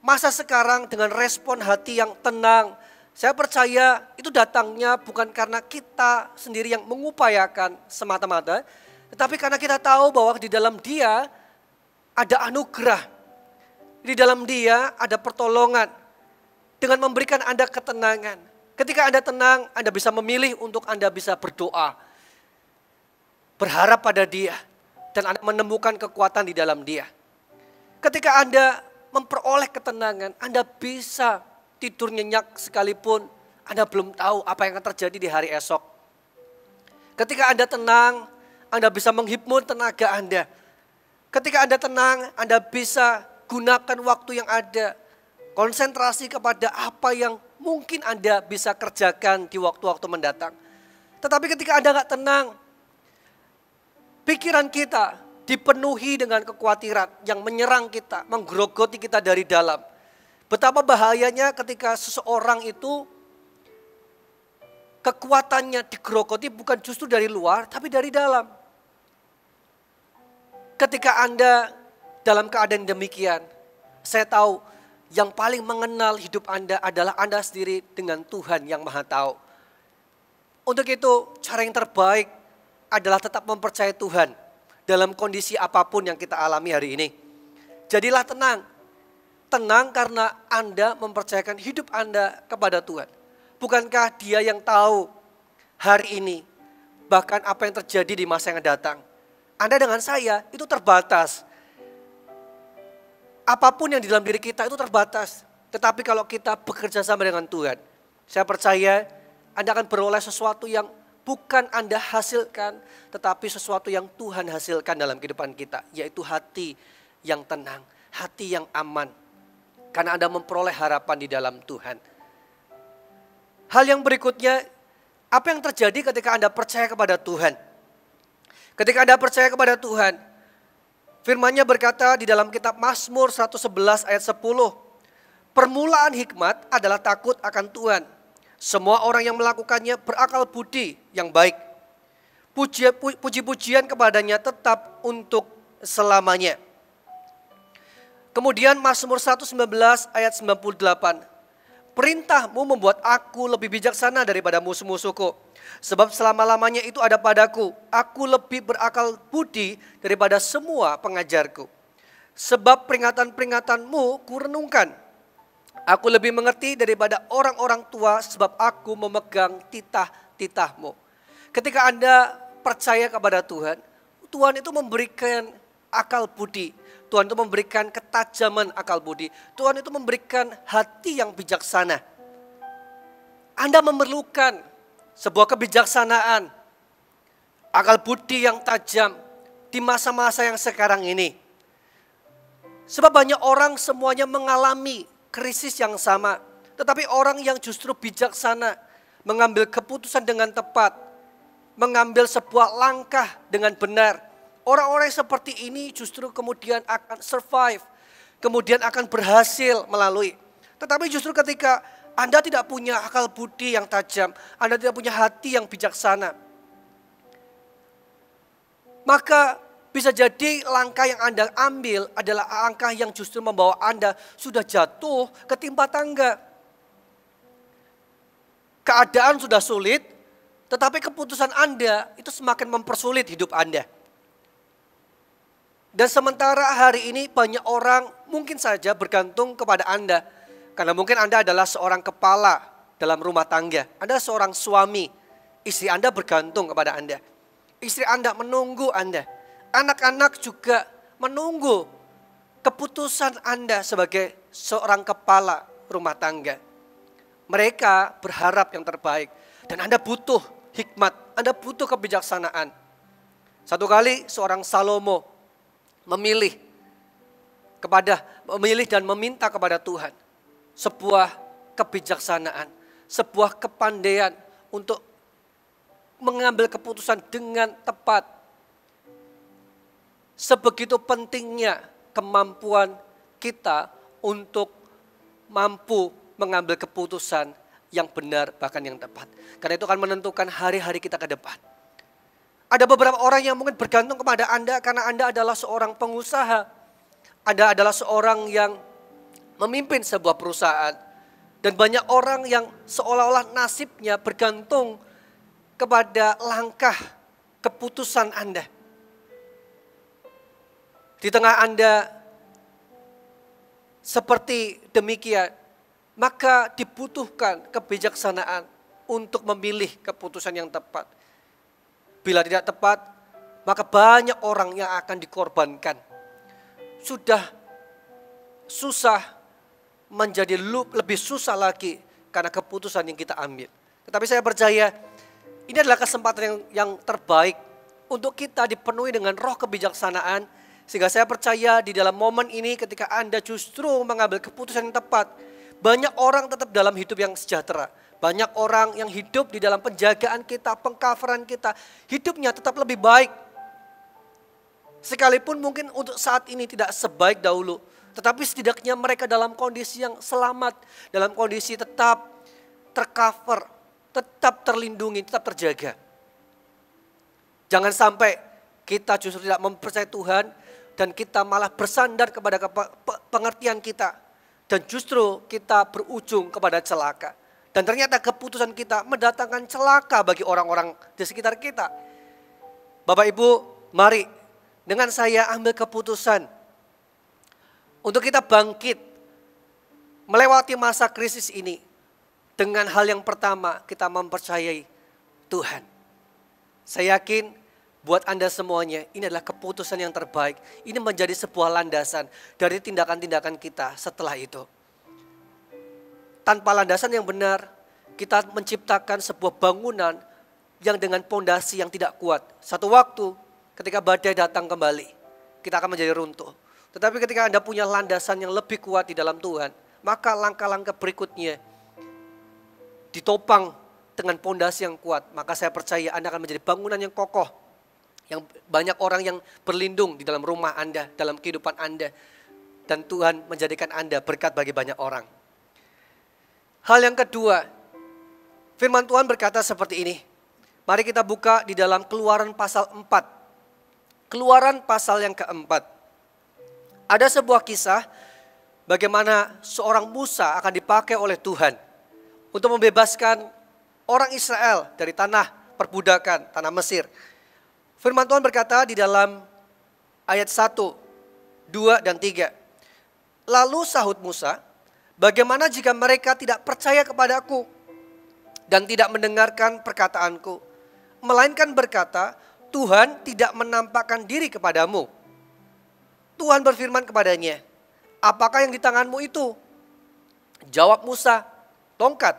masa sekarang dengan respon hati yang tenang, saya percaya itu datangnya bukan karena kita sendiri yang mengupayakan semata-mata, tetapi karena kita tahu bahwa di dalam Dia ada anugerah, di dalam Dia ada pertolongan dengan memberikan Anda ketenangan. Ketika Anda tenang, Anda bisa memilih untuk Anda bisa berdoa. Berharap pada Dia. Dan Anda menemukan kekuatan di dalam Dia. Ketika Anda memperoleh ketenangan, Anda bisa tidur nyenyak sekalipun Anda belum tahu apa yang akan terjadi di hari esok. Ketika Anda tenang, Anda bisa menghibur tenaga Anda. Ketika Anda tenang, Anda bisa gunakan waktu yang ada. Konsentrasi kepada apa yang mungkin Anda bisa kerjakan di waktu-waktu mendatang. Tetapi ketika Anda gak tenang, pikiran kita dipenuhi dengan kekhawatiran yang menyerang kita, menggerogoti kita dari dalam. Betapa bahayanya ketika seseorang itu kekuatannya digerogoti bukan justru dari luar, tapi dari dalam. Ketika Anda dalam keadaan demikian, saya tahu yang paling mengenal hidup Anda adalah Anda sendiri dengan Tuhan yang Maha Tahu. Untuk itu, cara yang terbaik adalah tetap mempercayai Tuhan dalam kondisi apapun yang kita alami hari ini. Jadilah tenang. Tenang karena Anda mempercayakan hidup Anda kepada Tuhan. Bukankah Dia yang tahu hari ini, bahkan apa yang terjadi di masa yang datang? Anda dengan saya itu terbatas. Apapun yang di dalam diri kita itu terbatas. Tetapi kalau kita bekerja sama dengan Tuhan, saya percaya Anda akan beroleh sesuatu yang bukan Anda hasilkan, tetapi sesuatu yang Tuhan hasilkan dalam kehidupan kita, yaitu hati yang tenang, hati yang aman. Karena Anda memperoleh harapan di dalam Tuhan. Hal yang berikutnya, apa yang terjadi ketika Anda percaya kepada Tuhan? Ketika Anda percaya kepada Tuhan, firman-Nya berkata di dalam kitab Mazmur 111 ayat 10, permulaan hikmat adalah takut akan Tuhan. Semua orang yang melakukannya berakal budi yang baik. Puji-pujian kepadanya tetap untuk selamanya. Kemudian Mazmur 119 ayat 98. Perintahmu membuat aku lebih bijaksana daripada musuh-musuhku. Sebab selama-lamanya itu ada padaku. Aku lebih berakal budi daripada semua pengajarku. Sebab peringatan-peringatanmu kurenungkan. Aku lebih mengerti daripada orang-orang tua sebab aku memegang titah-titahmu. Ketika Anda percaya kepada Tuhan, Tuhan itu memberikan akal budi. Tuhan itu memberikan ketajaman akal budi. Tuhan itu memberikan hati yang bijaksana. Anda memerlukan sebuah kebijaksanaan, akal budi yang tajam di masa-masa yang sekarang ini. Sebab banyak orang semuanya mengalami krisis yang sama. Tetapi orang yang justru bijaksana, mengambil keputusan dengan tepat, mengambil sebuah langkah dengan benar. Orang-orang seperti ini justru kemudian akan survive, kemudian akan berhasil melalui. Tetapi justru ketika Anda tidak punya akal budi yang tajam, Anda tidak punya hati yang bijaksana, maka bisa jadi langkah yang Anda ambil adalah langkah yang justru membawa Anda sudah jatuh ketimpa tangga. Keadaan sudah sulit, tetapi keputusan Anda itu semakin mempersulit hidup Anda. Dan sementara hari ini banyak orang mungkin saja bergantung kepada Anda. Karena mungkin Anda adalah seorang kepala dalam rumah tangga. Anda seorang suami, istri Anda bergantung kepada Anda. Istri Anda menunggu Anda. Anak-anak juga menunggu keputusan Anda sebagai seorang kepala rumah tangga. Mereka berharap yang terbaik. Dan Anda butuh hikmat, Anda butuh kebijaksanaan. Satu kali seorang Salomo memilih dan meminta kepada Tuhan sebuah kebijaksanaan, sebuah kepandaian untuk mengambil keputusan dengan tepat. Sebegitu pentingnya kemampuan kita untuk mampu mengambil keputusan yang benar bahkan yang tepat. Karena itu akan menentukan hari-hari kita ke depan. Ada beberapa orang yang mungkin bergantung kepada Anda karena Anda adalah seorang pengusaha. Anda adalah seorang yang memimpin sebuah perusahaan. Dan banyak orang yang seolah-olah nasibnya bergantung kepada langkah keputusan Anda. Di tengah Anda seperti demikian, maka dibutuhkan kebijaksanaan untuk memilih keputusan yang tepat. Bila tidak tepat, maka banyak orang yang akan dikorbankan. Sudah susah menjadi lebih susah lagi karena keputusan yang kita ambil. Tetapi saya percaya ini adalah kesempatan yang terbaik untuk kita dipenuhi dengan roh kebijaksanaan. Sehingga saya percaya di dalam momen ini ketika Anda justru mengambil keputusan yang tepat, banyak orang tetap dalam hidup yang sejahtera. Banyak orang yang hidup di dalam penjagaan kita, pengcoveran kita, hidupnya tetap lebih baik. Sekalipun mungkin untuk saat ini tidak sebaik dahulu, tetapi setidaknya mereka dalam kondisi yang selamat, dalam kondisi tetap tercover, tetap terlindungi, tetap terjaga. Jangan sampai kita justru tidak mempercayai Tuhan dan kita malah bersandar kepada pengertian kita dan justru kita berujung kepada celaka. Dan ternyata keputusan kita mendatangkan celaka bagi orang-orang di sekitar kita. Bapak Ibu, mari dengan saya ambil keputusan untuk kita bangkit melewati masa krisis ini. Dengan hal yang pertama kita mempercayai Tuhan. Saya yakin buat Anda semuanya ini adalah keputusan yang terbaik. Ini menjadi sebuah landasan dari tindakan-tindakan kita setelah itu. Tanpa landasan yang benar, kita menciptakan sebuah bangunan yang dengan pondasi yang tidak kuat. Satu waktu ketika badai datang kembali, kita akan menjadi runtuh. Tetapi ketika Anda punya landasan yang lebih kuat di dalam Tuhan, maka langkah-langkah berikutnya ditopang dengan pondasi yang kuat, maka saya percaya Anda akan menjadi bangunan yang kokoh, yang banyak orang yang berlindung di dalam rumah Anda, dalam kehidupan Anda, dan Tuhan menjadikan Anda berkat bagi banyak orang. Hal yang kedua, firman Tuhan berkata seperti ini. Mari kita buka di dalam Keluaran pasal 4. Keluaran pasal yang keempat. Ada sebuah kisah bagaimana seorang Musa akan dipakai oleh Tuhan untuk membebaskan orang Israel dari tanah perbudakan, tanah Mesir. Firman Tuhan berkata di dalam ayat 1, 2, dan 3. Lalu sahut Musa, bagaimana jika mereka tidak percaya kepadaku dan tidak mendengarkan perkataanku, melainkan berkata, Tuhan tidak menampakkan diri kepadamu. Tuhan berfirman kepadanya, apakah yang di tanganmu itu? Jawab Musa, tongkat.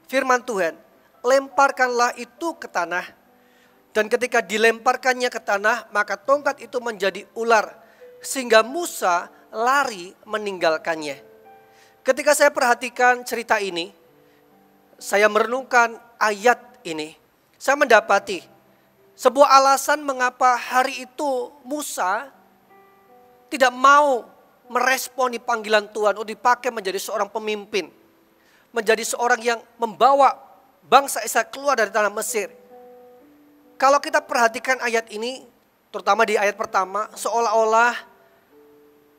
Firman Tuhan, lemparkanlah itu ke tanah. Dan ketika dilemparkannya ke tanah, maka tongkat itu menjadi ular, sehingga Musa lari meninggalkannya. Ketika saya perhatikan cerita ini, saya merenungkan ayat ini, saya mendapati sebuah alasan mengapa hari itu Musa tidak mau meresponi panggilan Tuhan untuk dipakai menjadi seorang pemimpin, menjadi seorang yang membawa bangsa Israel keluar dari tanah Mesir. Kalau kita perhatikan ayat ini, terutama di ayat pertama, seolah-olah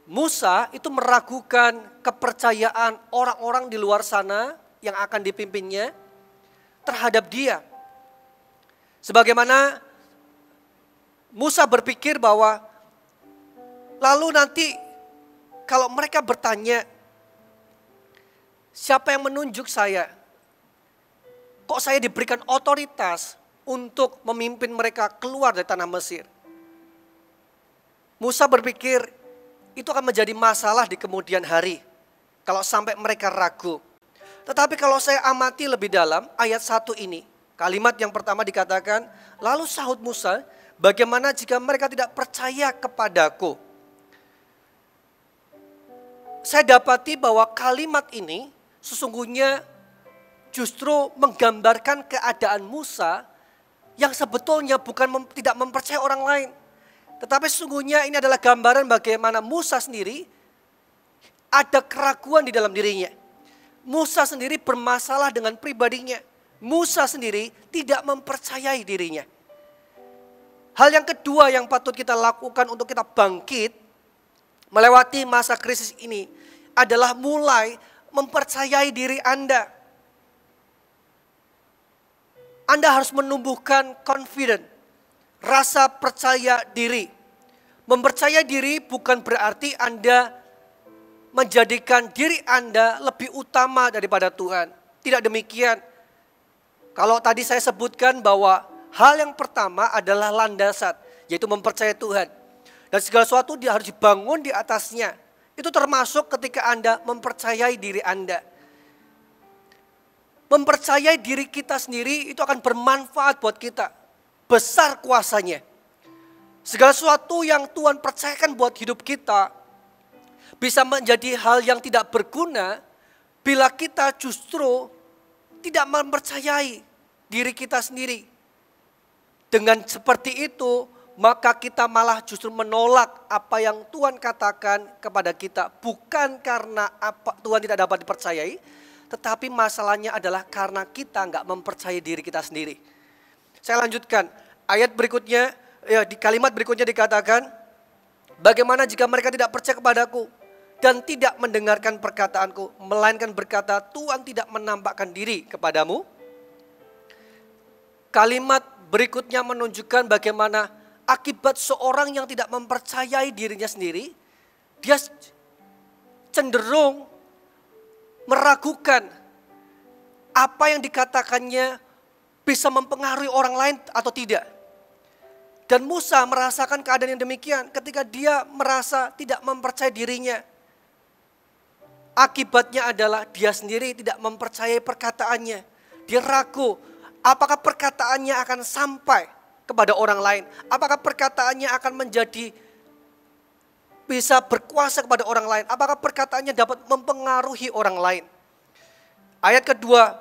Musa itu meragukan kepercayaan orang-orang di luar sana yang akan dipimpinnya terhadap dia. Sebagaimana Musa berpikir bahwa lalu nanti kalau mereka bertanya, siapa yang menunjuk saya? Kok saya diberikan otoritas untuk memimpin mereka keluar dari tanah Mesir? Musa berpikir itu akan menjadi masalah di kemudian hari kalau sampai mereka ragu. Tetapi kalau saya amati lebih dalam ayat 1 ini, kalimat yang pertama dikatakan, lalu sahut Musa, bagaimana jika mereka tidak percaya kepadaku? Saya dapati bahwa kalimat ini sesungguhnya justru menggambarkan keadaan Musa yang sebetulnya bukan tidak mempercayai orang lain. Tetapi sesungguhnya ini adalah gambaran bagaimana Musa sendiri ada keraguan di dalam dirinya. Musa sendiri bermasalah dengan pribadinya. Musa sendiri tidak mempercayai dirinya. Hal yang kedua yang patut kita lakukan untuk kita bangkit melewati masa krisis ini adalah mulai mempercayai diri Anda. Anda harus menumbuhkan confident, rasa percaya diri. Mempercayai diri bukan berarti Anda menjadikan diri Anda lebih utama daripada Tuhan. Tidak demikian. Kalau tadi saya sebutkan bahwa hal yang pertama adalah landasan, yaitu mempercayai Tuhan. Dan segala sesuatu dia harus dibangun di atasnya. Itu termasuk ketika Anda mempercayai diri Anda. Mempercayai diri kita sendiri itu akan bermanfaat buat kita. Besar kuasanya. Segala sesuatu yang Tuhan percayakan buat hidup kita bisa menjadi hal yang tidak berguna bila kita justru tidak mempercayai diri kita sendiri. Dengan seperti itu, maka kita malah justru menolak apa yang Tuhan katakan kepada kita. Bukan karena Tuhan tidak dapat dipercayai, tetapi masalahnya adalah karena kita nggak mempercayai diri kita sendiri. Saya lanjutkan, ayat berikutnya, di kalimat berikutnya dikatakan, bagaimana jika mereka tidak percaya kepadaku dan tidak mendengarkan perkataanku, melainkan berkata, Tuhan tidak menampakkan diri kepadamu. Kalimat berikutnya menunjukkan bagaimana akibat seorang yang tidak mempercayai dirinya sendiri, dia cenderung meragukan apa yang dikatakannya bisa mempengaruhi orang lain atau tidak. Dan Musa merasakan keadaan yang demikian ketika dia merasa tidak mempercayai dirinya. Akibatnya adalah dia sendiri tidak mempercayai perkataannya. Dia ragu, apakah perkataannya akan sampai kepada orang lain? Apakah perkataannya akan menjadi bisa berkuasa kepada orang lain? Apakah perkataannya dapat mempengaruhi orang lain? Ayat kedua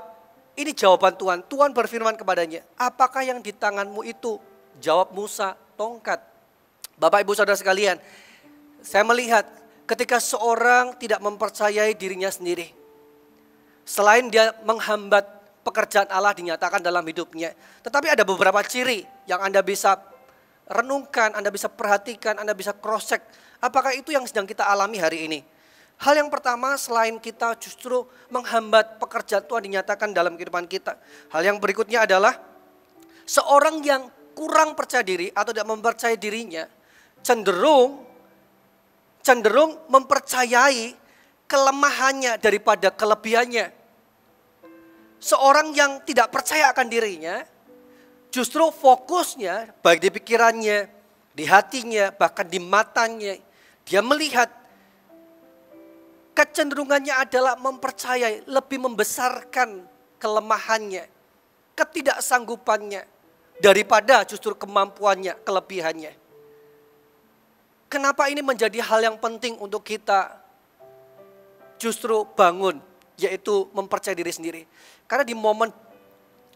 Ini jawaban Tuhan. Tuhan berfirman kepadanya, apakah yang di tanganmu itu? Jawab Musa, tongkat. Bapak Ibu Saudara sekalian, saya melihat ketika seorang tidak mempercayai dirinya sendiri, selain dia menghambat pekerjaan Allah dinyatakan dalam hidupnya, tetapi ada beberapa ciri yang Anda bisa renungkan, Anda bisa perhatikan, Anda bisa cross check. Apakah itu yang sedang kita alami hari ini? Hal yang pertama, selain kita justru menghambat pekerjaan Tuhan dinyatakan dalam kehidupan kita, hal yang berikutnya adalah seorang yang kurang percaya diri atau tidak mempercayai dirinya cenderung mempercayai kelemahannya daripada kelebihannya. Seorang yang tidak percaya akan dirinya justru fokusnya baik di pikirannya, di hatinya, bahkan di matanya, dia melihat kecenderungannya adalah mempercayai, lebih membesarkan kelemahannya, ketidaksanggupannya daripada justru kemampuannya, kelebihannya. Kenapa ini menjadi hal yang penting untuk kita justru bangun, yaitu mempercayai diri sendiri. Karena di momen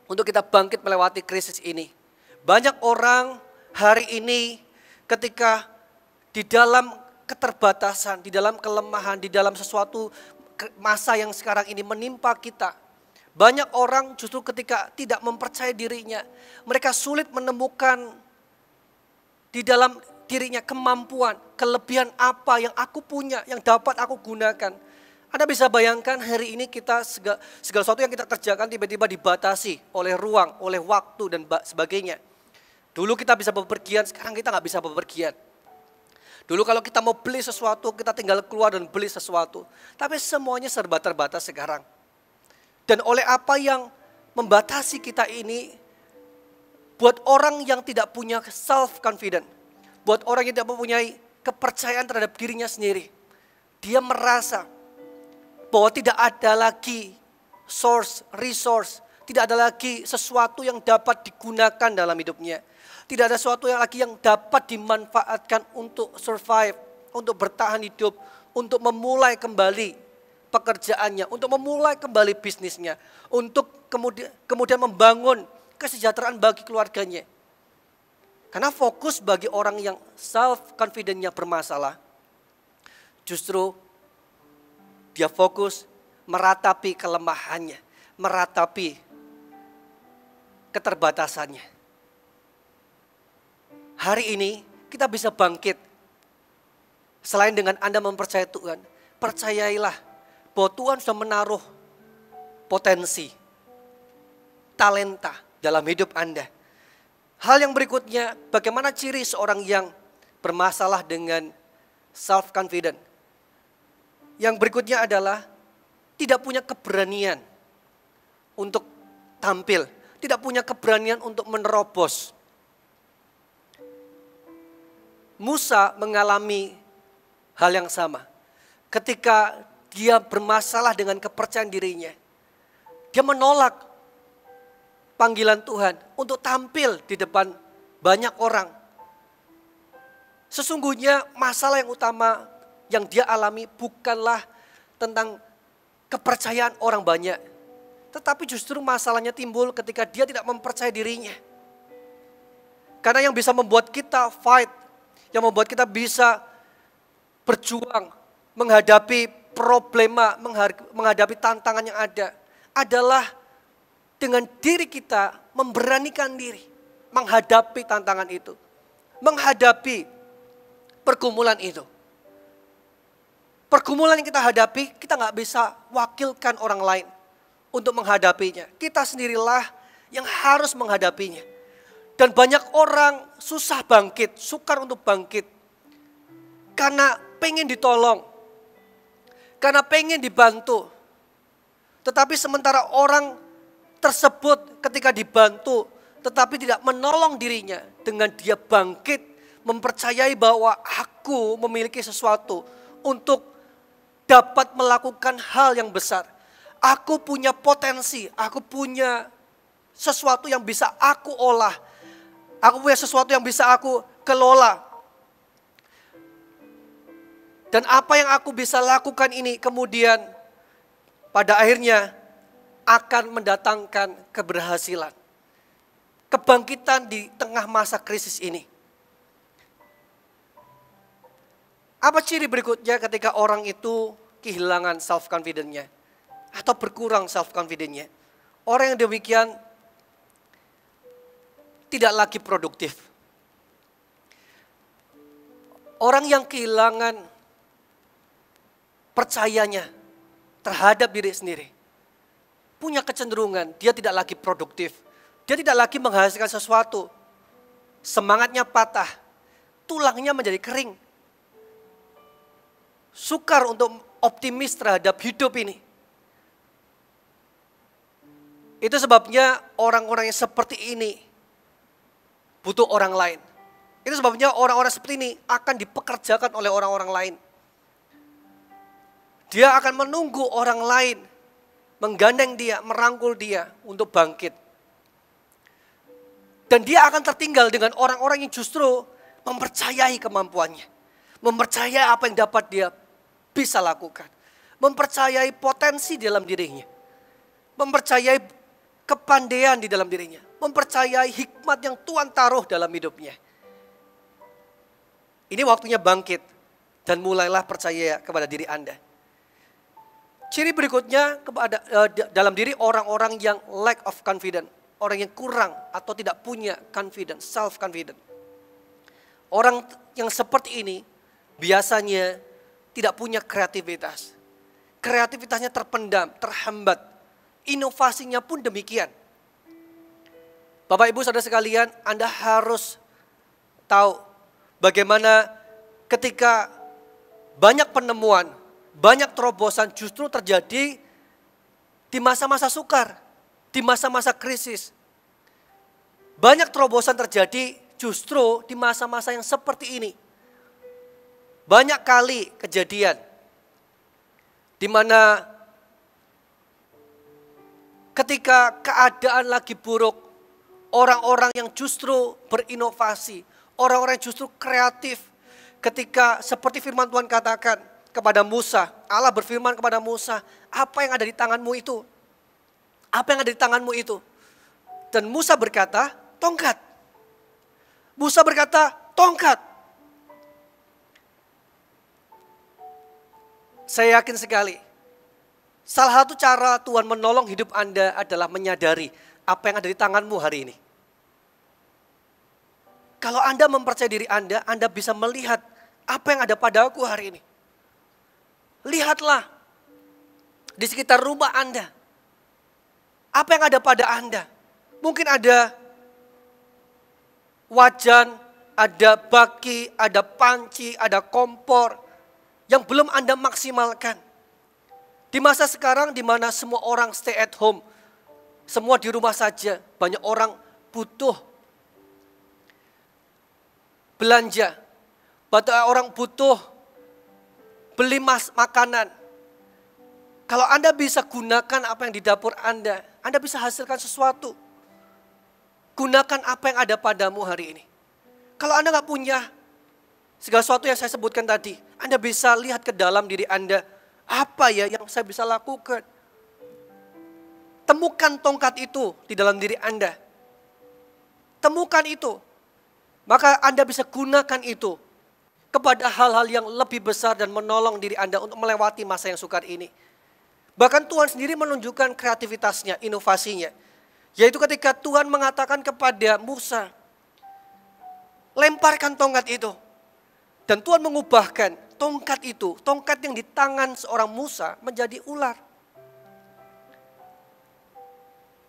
untuk kita bangkit melewati krisis ini, banyak orang hari ini ketika di dalam keterbatasan, di dalam kelemahan, di dalam sesuatu masa yang sekarang ini menimpa kita. Banyak orang justru ketika tidak mempercayai dirinya, mereka sulit menemukan di dalam dirinya kemampuan, kelebihan apa yang aku punya, yang dapat aku gunakan. Anda bisa bayangkan hari ini kita segala sesuatu yang kita kerjakan tiba-tiba dibatasi oleh ruang, oleh waktu dan sebagainya. Dulu kita bisa bepergian, sekarang kita nggak bisa bepergian. Dulu kalau kita mau beli sesuatu, kita tinggal keluar dan beli sesuatu. Tapi semuanya serba terbatas sekarang. Dan oleh apa yang membatasi kita ini, buat orang yang tidak punya self-confident, buat orang yang tidak mempunyai kepercayaan terhadap dirinya sendiri, dia merasa bahwa tidak ada lagi resource, tidak ada lagi sesuatu yang dapat digunakan dalam hidupnya. Tidak ada sesuatu yang lagi yang dapat dimanfaatkan untuk survive, untuk bertahan hidup, untuk memulai kembali pekerjaannya, untuk memulai kembali bisnisnya, untuk kemudian membangun kesejahteraan bagi keluarganya. Karena fokus bagi orang yang self-confidence-nya bermasalah, justru dia fokus meratapi kelemahannya, meratapi keterbatasannya. Hari ini kita bisa bangkit. Selain dengan Anda mempercayai Tuhan, percayailah bahwa Tuhan sudah menaruh potensi, talenta dalam hidup Anda. Hal yang berikutnya, bagaimana ciri seorang yang bermasalah dengan self-confident. Yang berikutnya adalah tidak punya keberanian untuk tampil, tidak punya keberanian untuk menerobos. Musa mengalami hal yang sama. Ketika dia bermasalah dengan kepercayaan dirinya, dia menolak panggilan Tuhan untuk tampil di depan banyak orang. Sesungguhnya masalah yang utama yang dia alami bukanlah tentang kepercayaan orang banyak, tetapi justru masalahnya timbul ketika dia tidak mempercayai dirinya. Karena yang bisa membuat kita fight, yang membuat kita bisa berjuang, menghadapi problema, menghadapi tantangan yang ada, adalah dengan diri kita memberanikan diri, menghadapi tantangan itu, menghadapi pergumulan itu. Pergumulan yang kita hadapi, kita nggak bisa wakilkan orang lain untuk menghadapinya. Kita sendirilah yang harus menghadapinya. Dan banyak orang susah bangkit, sukar untuk bangkit. Karena pengen ditolong, karena pengen dibantu. Tetapi sementara orang tersebut ketika dibantu, tetapi tidak menolong dirinya dengan dia bangkit, mempercayai bahwa aku memiliki sesuatu untuk dapat melakukan hal yang besar. Aku punya potensi, aku punya sesuatu yang bisa aku olah. Aku punya sesuatu yang bisa aku kelola. Dan apa yang aku bisa lakukan ini kemudian pada akhirnya akan mendatangkan keberhasilan. Kebangkitan di tengah masa krisis ini. Apa ciri berikutnya ketika orang itu kehilangan self-confidence-nya? Atau berkurang self-confidence-nya? Orang yang demikian tidak lagi produktif. Orang yang kehilangan percayanya terhadap diri sendiri, punya kecenderungan dia tidak lagi produktif. Dia tidak lagi menghasilkan sesuatu. Semangatnya patah, tulangnya menjadi kering. Sukar untuk optimis terhadap hidup ini. Itu sebabnya orang-orang yang seperti ini butuh orang lain. Itu sebabnya orang-orang seperti ini akan dipekerjakan oleh orang-orang lain. Dia akan menunggu orang lain menggandeng dia, merangkul dia untuk bangkit. Dan dia akan tertinggal dengan orang-orang yang justru mempercayai kemampuannya. Mempercayai apa yang dapat dia bisa lakukan. Mempercayai potensi dalam dirinya. Mempercayai kepandaian di dalam dirinya. Mempercayai hikmat yang Tuhan taruh dalam hidupnya. Ini waktunya bangkit. Dan mulailah percaya kepada diri Anda. Ciri berikutnya dalam diri orang-orang yang lack of confidence. Orang yang kurang atau tidak punya confidence, self-confidence. Orang yang seperti ini biasanya tidak punya kreativitas. Kreativitasnya terpendam, terhambat. Inovasinya pun demikian. Bapak Ibu Saudara sekalian, Anda harus tahu bagaimana ketika banyak penemuan, banyak terobosan justru terjadi di masa-masa sukar, di masa-masa krisis. Banyak terobosan terjadi justru di masa-masa yang seperti ini. Banyak kali kejadian di mana ketika keadaan lagi buruk, orang-orang yang justru berinovasi, orang-orang yang justru kreatif, ketika seperti firman Tuhan katakan kepada Musa, Allah berfirman kepada Musa, apa yang ada di tanganmu itu? Apa yang ada di tanganmu itu? Dan Musa berkata, tongkat. Musa berkata, tongkat. Saya yakin sekali, salah satu cara Tuhan menolong hidup Anda adalah menyadari apa yang ada di tanganmu hari ini. Kalau Anda mempercayai diri Anda bisa melihat apa yang ada padaku hari ini. Lihatlah di sekitar rumah Anda. Apa yang ada pada Anda? Mungkin ada wajan, ada baki, ada panci, ada kompor yang belum Anda maksimalkan. Di masa sekarang di mana semua orang stay at home, semua di rumah saja, banyak orang butuh belanja, banyak orang butuh beli makanan. Kalau Anda bisa gunakan apa yang di dapur Anda bisa hasilkan sesuatu. Gunakan apa yang ada padamu hari ini. Kalau Anda nggak punya segala sesuatu yang saya sebutkan tadi, Anda bisa lihat ke dalam diri Anda, apa ya yang saya bisa lakukan. Temukan tongkat itu di dalam diri Anda. Temukan itu. Maka Anda bisa gunakan itu kepada hal-hal yang lebih besar dan menolong diri Anda untuk melewati masa yang sukar ini. Bahkan Tuhan sendiri menunjukkan kreativitasnya, inovasinya. Yaitu ketika Tuhan mengatakan kepada Musa, lemparkan tongkat itu. Dan Tuhan mengubahkan tongkat itu, tongkat yang di tangan seorang Musa menjadi ular.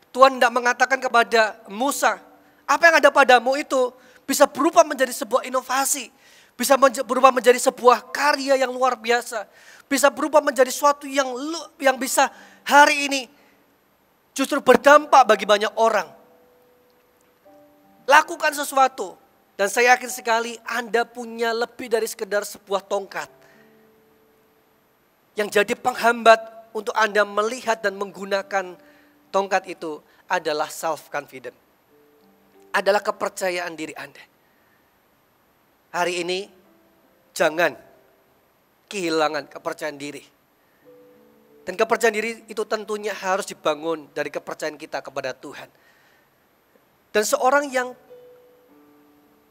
Tuhan tidak mengatakan kepada Musa, apa yang ada padamu itu bisa berubah menjadi sebuah inovasi. Bisa berubah menjadi sebuah karya yang luar biasa. Bisa berubah menjadi sesuatu yang bisa hari ini justru berdampak bagi banyak orang. Lakukan sesuatu. Dan saya yakin sekali Anda punya lebih dari sekedar sebuah tongkat. Yang jadi penghambat untuk Anda melihat dan menggunakan tongkat itu adalah self-confidence. Adalah kepercayaan diri Anda. Hari ini jangan kehilangan kepercayaan diri. Dan kepercayaan diri itu tentunya harus dibangun dari kepercayaan kita kepada Tuhan. Dan seorang yang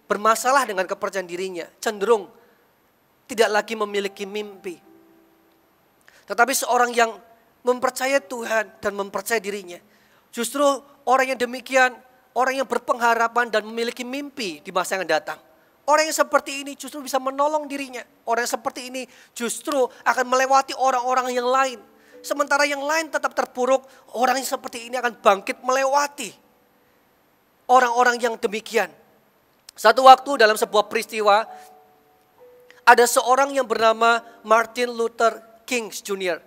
bermasalah dengan kepercayaan dirinya cenderung tidak lagi memiliki mimpi. Tetapi seorang yang mempercayai Tuhan dan mempercayai dirinya, justru orang yang demikian, orang yang berpengharapan dan memiliki mimpi di masa yang datang. Orang yang seperti ini justru bisa menolong dirinya. Orang yang seperti ini justru akan melewati orang-orang yang lain. Sementara yang lain tetap terpuruk, orang yang seperti ini akan bangkit melewati orang-orang yang demikian. Satu waktu dalam sebuah peristiwa, ada seorang yang bernama Martin Luther King Jr.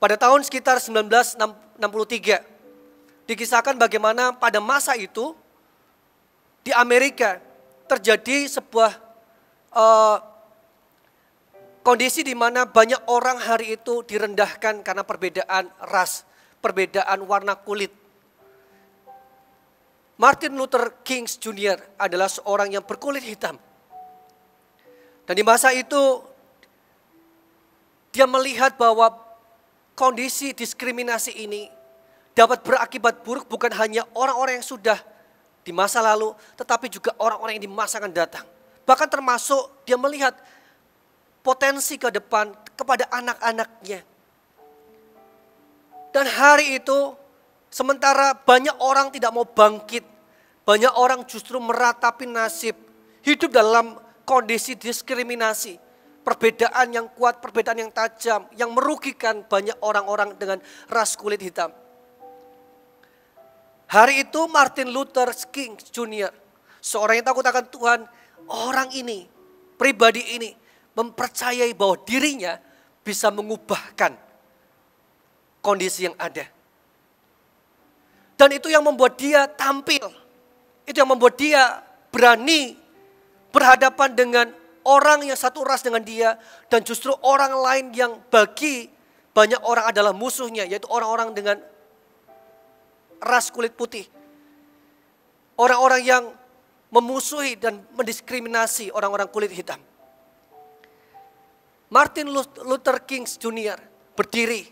Pada tahun sekitar 1963, dikisahkan bagaimana pada masa itu di Amerika terjadi sebuah kondisi di mana banyak orang hari itu direndahkan karena perbedaan ras, perbedaan warna kulit. Martin Luther King Jr. adalah seorang yang berkulit hitam. Dan di masa itu dia melihat bahwa kondisi diskriminasi ini dapat berakibat buruk bukan hanya orang-orang yang sudah di masa lalu, tetapi juga orang-orang yang di masa akan datang. Bahkan termasuk dia melihat potensi ke depan kepada anak-anaknya. Dan hari itu, sementara banyak orang tidak mau bangkit, banyak orang justru meratapi nasib, hidup dalam kondisi diskriminasi, perbedaan yang kuat, perbedaan yang tajam, yang merugikan banyak orang-orang dengan ras kulit hitam. Hari itu Martin Luther King Jr., seorang yang takut akan Tuhan, orang ini, pribadi ini, mempercayai bahwa dirinya bisa mengubahkan kondisi yang ada. Dan itu yang membuat dia tampil. Itu yang membuat dia berani berhadapan dengan orang yang satu ras dengan dia. Dan justru orang lain yang bagi banyak orang adalah musuhnya, yaitu orang-orang dengan ras kulit putih. Orang-orang yang memusuhi dan mendiskriminasi orang-orang kulit hitam. Martin Luther King Jr. berdiri,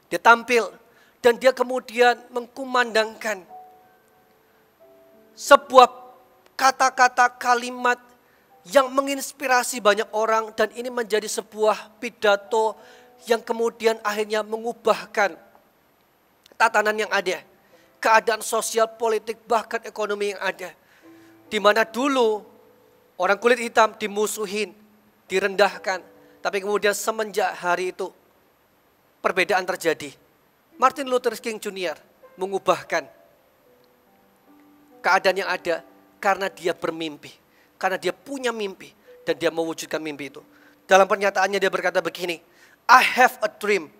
dia tampil, dan dia kemudian mengkumandangkan sebuah kata-kata kalimat yang menginspirasi banyak orang, dan ini menjadi sebuah pidato yang kemudian akhirnya mengubahkan tatanan yang ada, keadaan sosial, politik, bahkan ekonomi yang ada. Di mana dulu orang kulit hitam dimusuhin, direndahkan. Tapi kemudian semenjak hari itu perbedaan terjadi. Martin Luther King Jr. mengubahkan keadaan yang ada karena dia bermimpi. Karena dia punya mimpi dan dia mewujudkan mimpi itu. Dalam pernyataannya dia berkata begini, I have a dream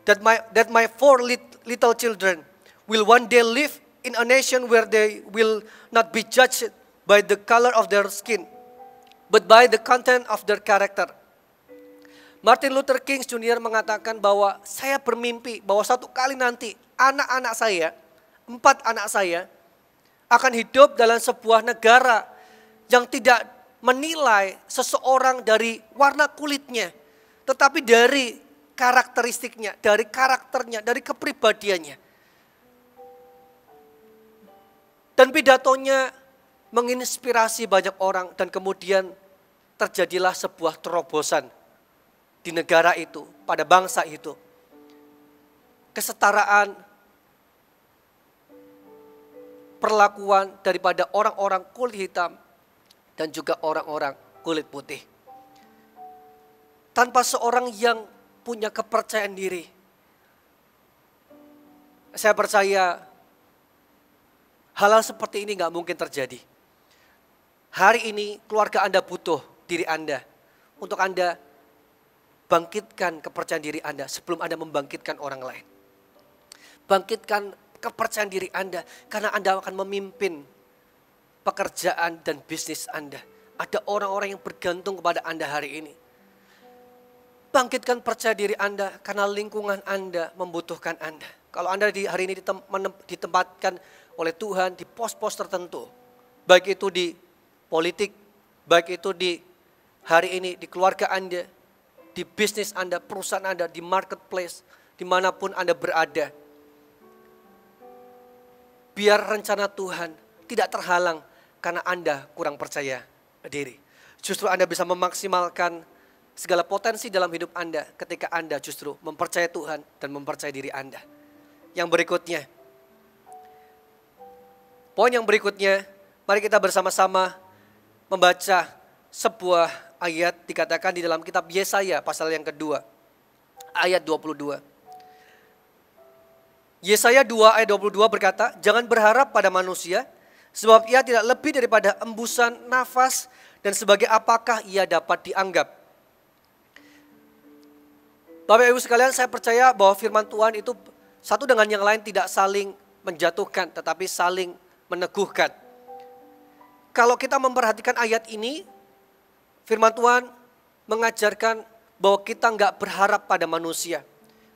that my four little children will one day live in a nation where they will not be judged by the color of their skin, but by the content of their character. Martin Luther King Jr. mengatakan bahwa saya bermimpi bahwa suatu kali nanti anak-anak saya, 4 anak saya akan hidup dalam sebuah negara yang tidak menilai seseorang dari warna kulitnya, tetapi dari karakteristiknya, dari karakternya, dari kepribadiannya. Dan pidatonya menginspirasi banyak orang dan kemudian terjadilah sebuah terobosan di negara itu, pada bangsa itu. Kesetaraan perlakuan daripada orang-orang kulit hitam dan juga orang-orang kulit putih. Tanpa seorang yang punya kepercayaan diri, saya percaya hal-hal seperti ini gak mungkin terjadi. Hari ini keluarga Anda butuh diri Anda untuk Anda bangkitkan kepercayaan diri Anda sebelum Anda membangkitkan orang lain. Bangkitkan kepercayaan diri Anda karena Anda akan memimpin pekerjaan dan bisnis Anda. Ada orang-orang yang bergantung kepada Anda hari ini. Bangkitkan percaya diri Anda karena lingkungan Anda membutuhkan Anda. Kalau Anda hari ini ditempatkan oleh Tuhan di pos-pos tertentu, baik itu di politik, baik itu di hari ini di keluarga Anda, di bisnis Anda, perusahaan Anda, di marketplace, dimanapun Anda berada. Biar rencana Tuhan tidak terhalang karena Anda kurang percaya diri. Justru Anda bisa memaksimalkan segala potensi dalam hidup Anda ketika Anda justru mempercayai Tuhan dan mempercayai diri Anda. Yang berikutnya, poin yang berikutnya, mari kita bersama-sama membaca sebuah ayat dikatakan di dalam kitab Yesaya pasal yang kedua, ayat 22. Yesaya 2 ayat 22 berkata, jangan berharap pada manusia, sebab ia tidak lebih daripada embusan nafas, dan sebagai apakah ia dapat dianggap. Bapak Ibu sekalian, saya percaya bahwa firman Tuhan itu satu dengan yang lain tidak saling menjatuhkan, tetapi saling meneguhkan. Kalau kita memperhatikan ayat ini, firman Tuhan mengajarkan bahwa kita nggak berharap pada manusia.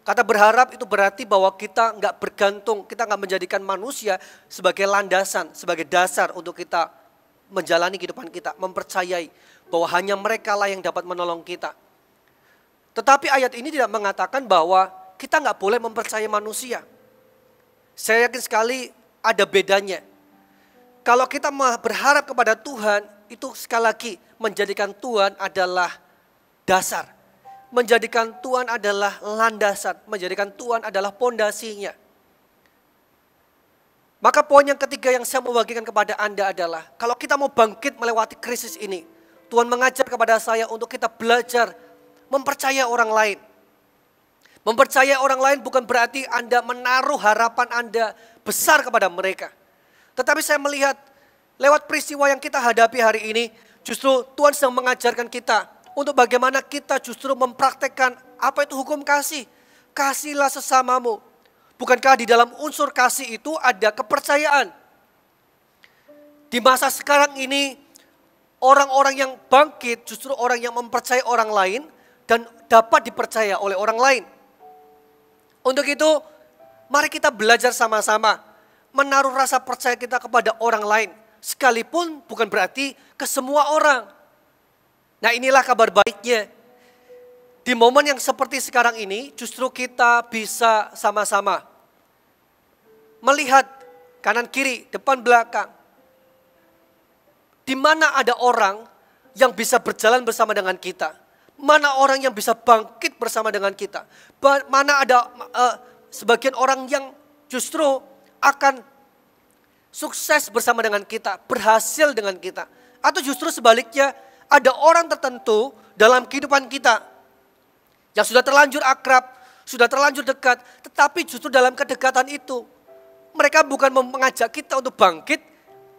Kata berharap itu berarti bahwa kita nggak bergantung, kita nggak menjadikan manusia sebagai landasan, sebagai dasar untuk kita menjalani kehidupan kita. Mempercayai bahwa hanya mereka lah yang dapat menolong kita. Tetapi ayat ini tidak mengatakan bahwa kita nggak boleh mempercayai manusia. Saya yakin sekali ada bedanya. Kalau kita berharap kepada Tuhan, itu sekali lagi menjadikan Tuhan adalah dasar. Menjadikan Tuhan adalah landasan, menjadikan Tuhan adalah pondasinya. Maka poin yang ketiga yang saya mau bagikan kepada Anda adalah, kalau kita mau bangkit melewati krisis ini, Tuhan mengajar kepada saya untuk kita belajar mempercayai orang lain. Mempercayai orang lain bukan berarti Anda menaruh harapan Anda besar kepada mereka. Tetapi saya melihat lewat peristiwa yang kita hadapi hari ini, justru Tuhan sedang mengajarkan kita untuk bagaimana kita justru mempraktekkan apa itu hukum kasih. Kasihilah sesamamu. Bukankah di dalam unsur kasih itu ada kepercayaan? Di masa sekarang ini, orang-orang yang bangkit justru orang yang mempercayai orang lain dan dapat dipercaya oleh orang lain. Untuk itu, mari kita belajar sama-sama menaruh rasa percaya kita kepada orang lain. Sekalipun bukan berarti ke semua orang. Nah, inilah kabar baiknya. Di momen yang seperti sekarang ini, justru kita bisa sama-sama melihat kanan kiri, depan belakang. Di mana ada orang yang bisa berjalan bersama dengan kita. Mana orang yang bisa bangkit bersama dengan kita. Mana ada sebagian orang yang justru akan sukses bersama dengan kita, berhasil dengan kita. Atau justru sebaliknya, ada orang tertentu dalam kehidupan kita yang sudah terlanjur akrab, sudah terlanjur dekat, tetapi justru dalam kedekatan itu mereka bukan mengajak kita untuk bangkit,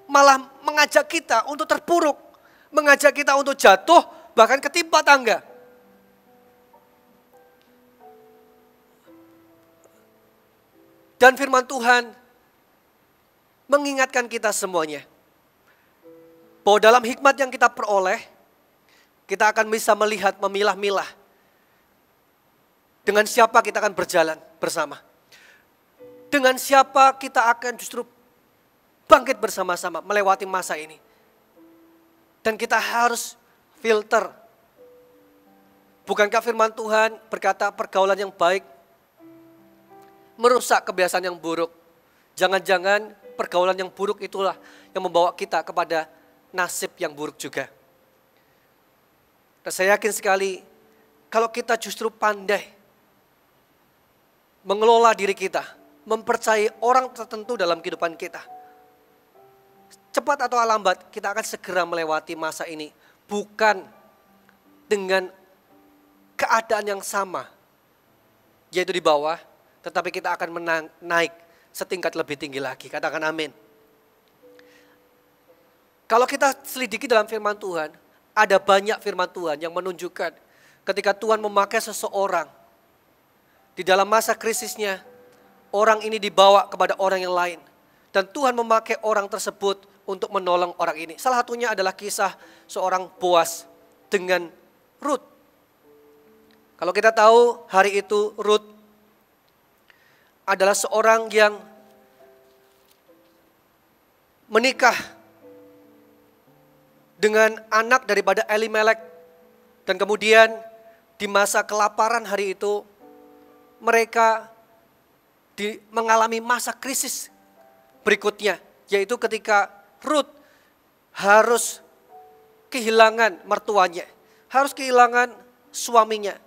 malah mengajak kita untuk terpuruk, mengajak kita untuk jatuh, bahkan ketimpa tangga. Dan firman Tuhan mengingatkan kita semuanya bahwa dalam hikmat yang kita peroleh, kita akan bisa melihat, memilah-milah dengan siapa kita akan berjalan bersama. Dengan siapa kita akan justru bangkit bersama-sama melewati masa ini. Dan kita harus filter. Bukankah firman Tuhan berkata pergaulan yang baik merusak kebiasaan yang buruk. Jangan-jangan pergaulan yang buruk itulah yang membawa kita kepada nasib yang buruk juga. Dan saya yakin sekali, kalau kita justru pandai mengelola diri kita, mempercayai orang tertentu dalam kehidupan kita, cepat atau lambat kita akan segera melewati masa ini. Bukan dengan keadaan yang sama, yaitu di bawah, tetapi kita akan naik setingkat lebih tinggi lagi. Katakan amin. Kalau kita selidiki dalam firman Tuhan, ada banyak firman Tuhan yang menunjukkan ketika Tuhan memakai seseorang di dalam masa krisisnya, orang ini dibawa kepada orang yang lain. Dan Tuhan memakai orang tersebut untuk menolong orang ini. Salah satunya adalah kisah seorang Boaz dengan Ruth. Kalau kita tahu hari itu Ruth adalah seorang yang menikah dengan anak daripada Elimelek. Dan kemudian di masa kelaparan hari itu, mereka mengalami masa krisis berikutnya, yaitu ketika Rut harus kehilangan mertuanya, harus kehilangan suaminya.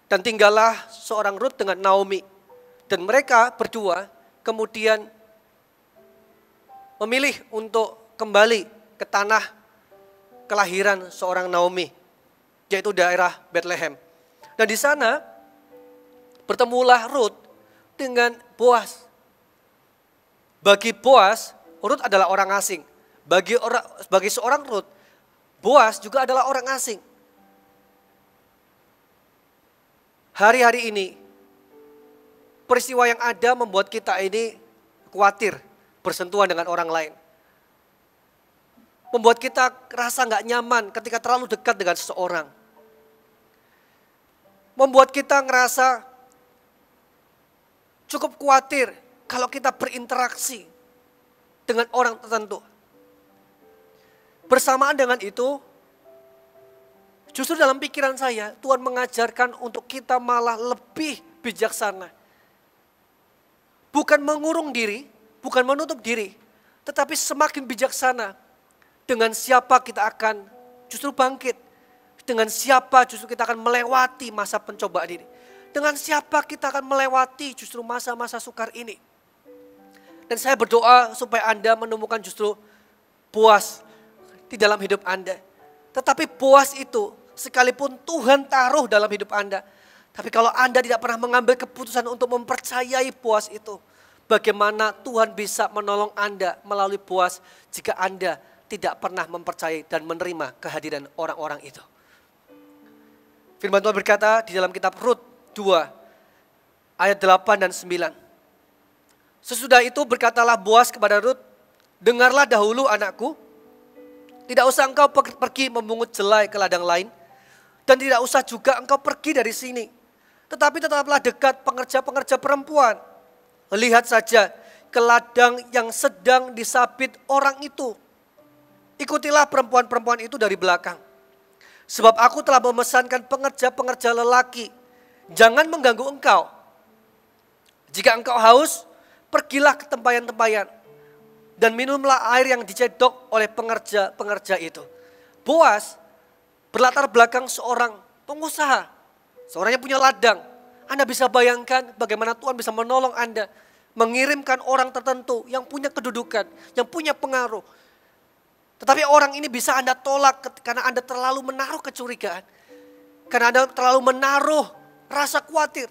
Dan tinggallah seorang Rut dengan Naomi. Dan mereka berdua kemudian memilih untuk kembali ke tanah kelahiran seorang Naomi, yaitu daerah Bethlehem. Dan di sana bertemulah Rut dengan Boaz. Bagi Boaz, Rut adalah orang asing. Bagi seorang Rut, Boaz juga adalah orang asing. Hari-hari ini, peristiwa yang ada membuat kita ini khawatir bersentuhan dengan orang lain. Membuat kita rasa nggak nyaman ketika terlalu dekat dengan seseorang. Membuat kita ngerasa cukup khawatir kalau kita berinteraksi dengan orang tertentu. Bersamaan dengan itu, justru dalam pikiran saya, Tuhan mengajarkan untuk kita malah lebih bijaksana. Bukan mengurung diri, bukan menutup diri, tetapi semakin bijaksana. Dengan siapa kita akan justru bangkit. Dengan siapa justru kita akan melewati masa pencobaan ini. Dengan siapa kita akan melewati justru masa-masa sukar ini. Dan saya berdoa supaya Anda menemukan justru Boaz di dalam hidup Anda. Tetapi Boaz itu sekalipun Tuhan taruh dalam hidup Anda. Tapi kalau Anda tidak pernah mengambil keputusan untuk mempercayai Boaz itu. Bagaimana Tuhan bisa menolong Anda melalui Boaz jika Anda tidak pernah mempercayai dan menerima kehadiran orang-orang itu. Firman Tuhan berkata di dalam kitab Rut 2 ayat 8 dan 9. Sesudah itu berkatalah Boaz kepada Rut, dengarlah dahulu anakku, tidak usah engkau pergi memungut jelai ke ladang lain, dan tidak usah juga engkau pergi dari sini. Tetapi tetaplah dekat pengerja-pengerja perempuan. Lihat saja ke ladang yang sedang disabit orang itu. Ikutilah perempuan-perempuan itu dari belakang. Sebab aku telah memesankan pengerja-pengerja lelaki. Jangan mengganggu engkau. Jika engkau haus, pergilah ke tempayan-tempayan. Dan minumlah air yang dicedok oleh pengerja-pengerja itu. Boaz berlatar belakang seorang pengusaha. Seorang yang punya ladang. Anda bisa bayangkan bagaimana Tuhan bisa menolong Anda. Mengirimkan orang tertentu yang punya kedudukan, yang punya pengaruh. Tetapi orang ini bisa Anda tolak karena Anda terlalu menaruh kecurigaan. Karena Anda terlalu menaruh rasa khawatir.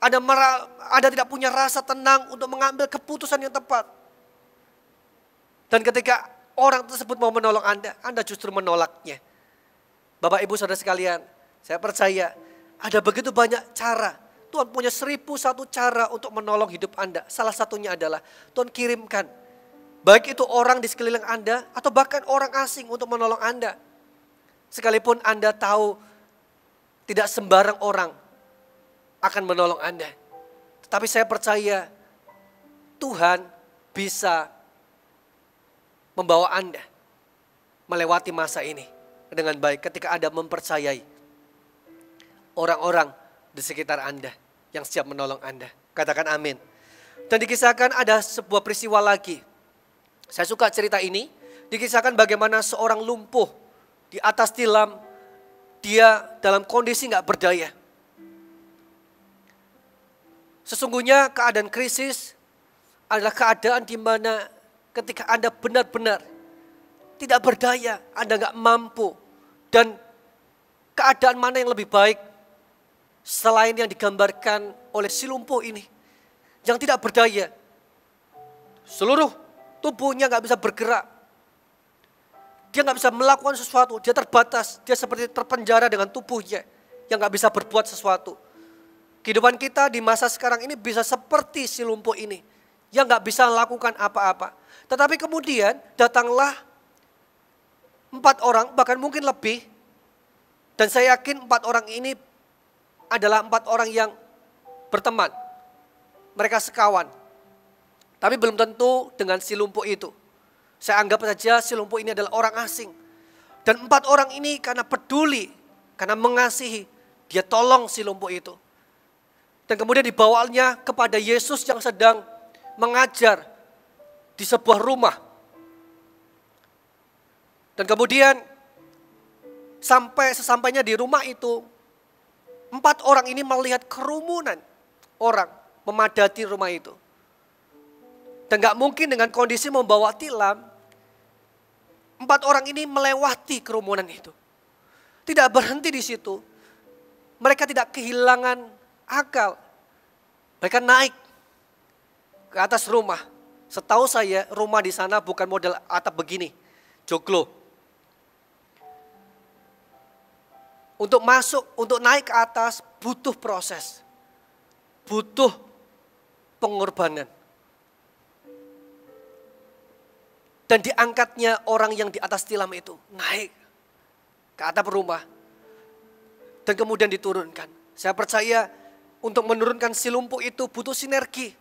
Anda tidak punya rasa tenang untuk mengambil keputusan yang tepat. Dan ketika orang tersebut mau menolong Anda justru menolaknya. Bapak Ibu Saudara sekalian, saya percaya ada begitu banyak cara. Tuhan punya 1001 cara untuk menolong hidup Anda. Salah satunya adalah Tuhan kirimkan. Baik itu orang di sekeliling Anda atau bahkan orang asing untuk menolong Anda. Sekalipun Anda tahu tidak sembarang orang akan menolong Anda. Tetapi saya percaya Tuhan bisa membawa Anda melewati masa ini dengan baik ketika Anda mempercayai orang-orang di sekitar Anda yang siap menolong Anda. Katakan amin. Dan dikisahkan ada sebuah peristiwa lagi. Saya suka cerita ini. Dikisahkan bagaimana seorang lumpuh di atas tilam. Dia dalam kondisi gak berdaya. Sesungguhnya keadaan krisis adalah keadaan di mana ketika Anda benar-benar tidak berdaya, Anda gak mampu. Dan keadaan mana yang lebih baik selain yang digambarkan oleh si lumpuh ini. Yang tidak berdaya. Seluruh tubuhnya gak bisa bergerak. Dia gak bisa melakukan sesuatu. Dia terbatas. Dia seperti terpenjara dengan tubuhnya. Yang gak bisa berbuat sesuatu. Kehidupan kita di masa sekarang ini bisa seperti si lumpuh ini. Yang gak bisa melakukan apa-apa. Tetapi kemudian datanglah 4 orang, bahkan mungkin lebih. Dan saya yakin 4 orang ini adalah 4 orang yang berteman. Mereka sekawan. Tapi belum tentu dengan si lumpuh itu. Saya anggap saja si lumpuh ini adalah orang asing. Dan 4 orang ini karena peduli, karena mengasihi, dia tolong si lumpuh itu. Dan kemudian dibawanya kepada Yesus yang sedang mengajar di sebuah rumah. Dan kemudian sesampainya di rumah itu, 4 orang ini melihat kerumunan orang memadati rumah itu. Dan gak mungkin dengan kondisi membawa tilam, 4 orang ini melewati kerumunan itu. Tidak berhenti di situ. Mereka tidak kehilangan akal. Mereka naik ke atas rumah. Setahu saya rumah di sana bukan model atap begini, joglo. Untuk masuk, untuk naik ke atas butuh proses. Butuh pengorbanan. Dan diangkatnya orang yang di atas tilam itu naik ke atap rumah. Dan kemudian diturunkan. Saya percaya untuk menurunkan si lumpuh itu butuh sinergi.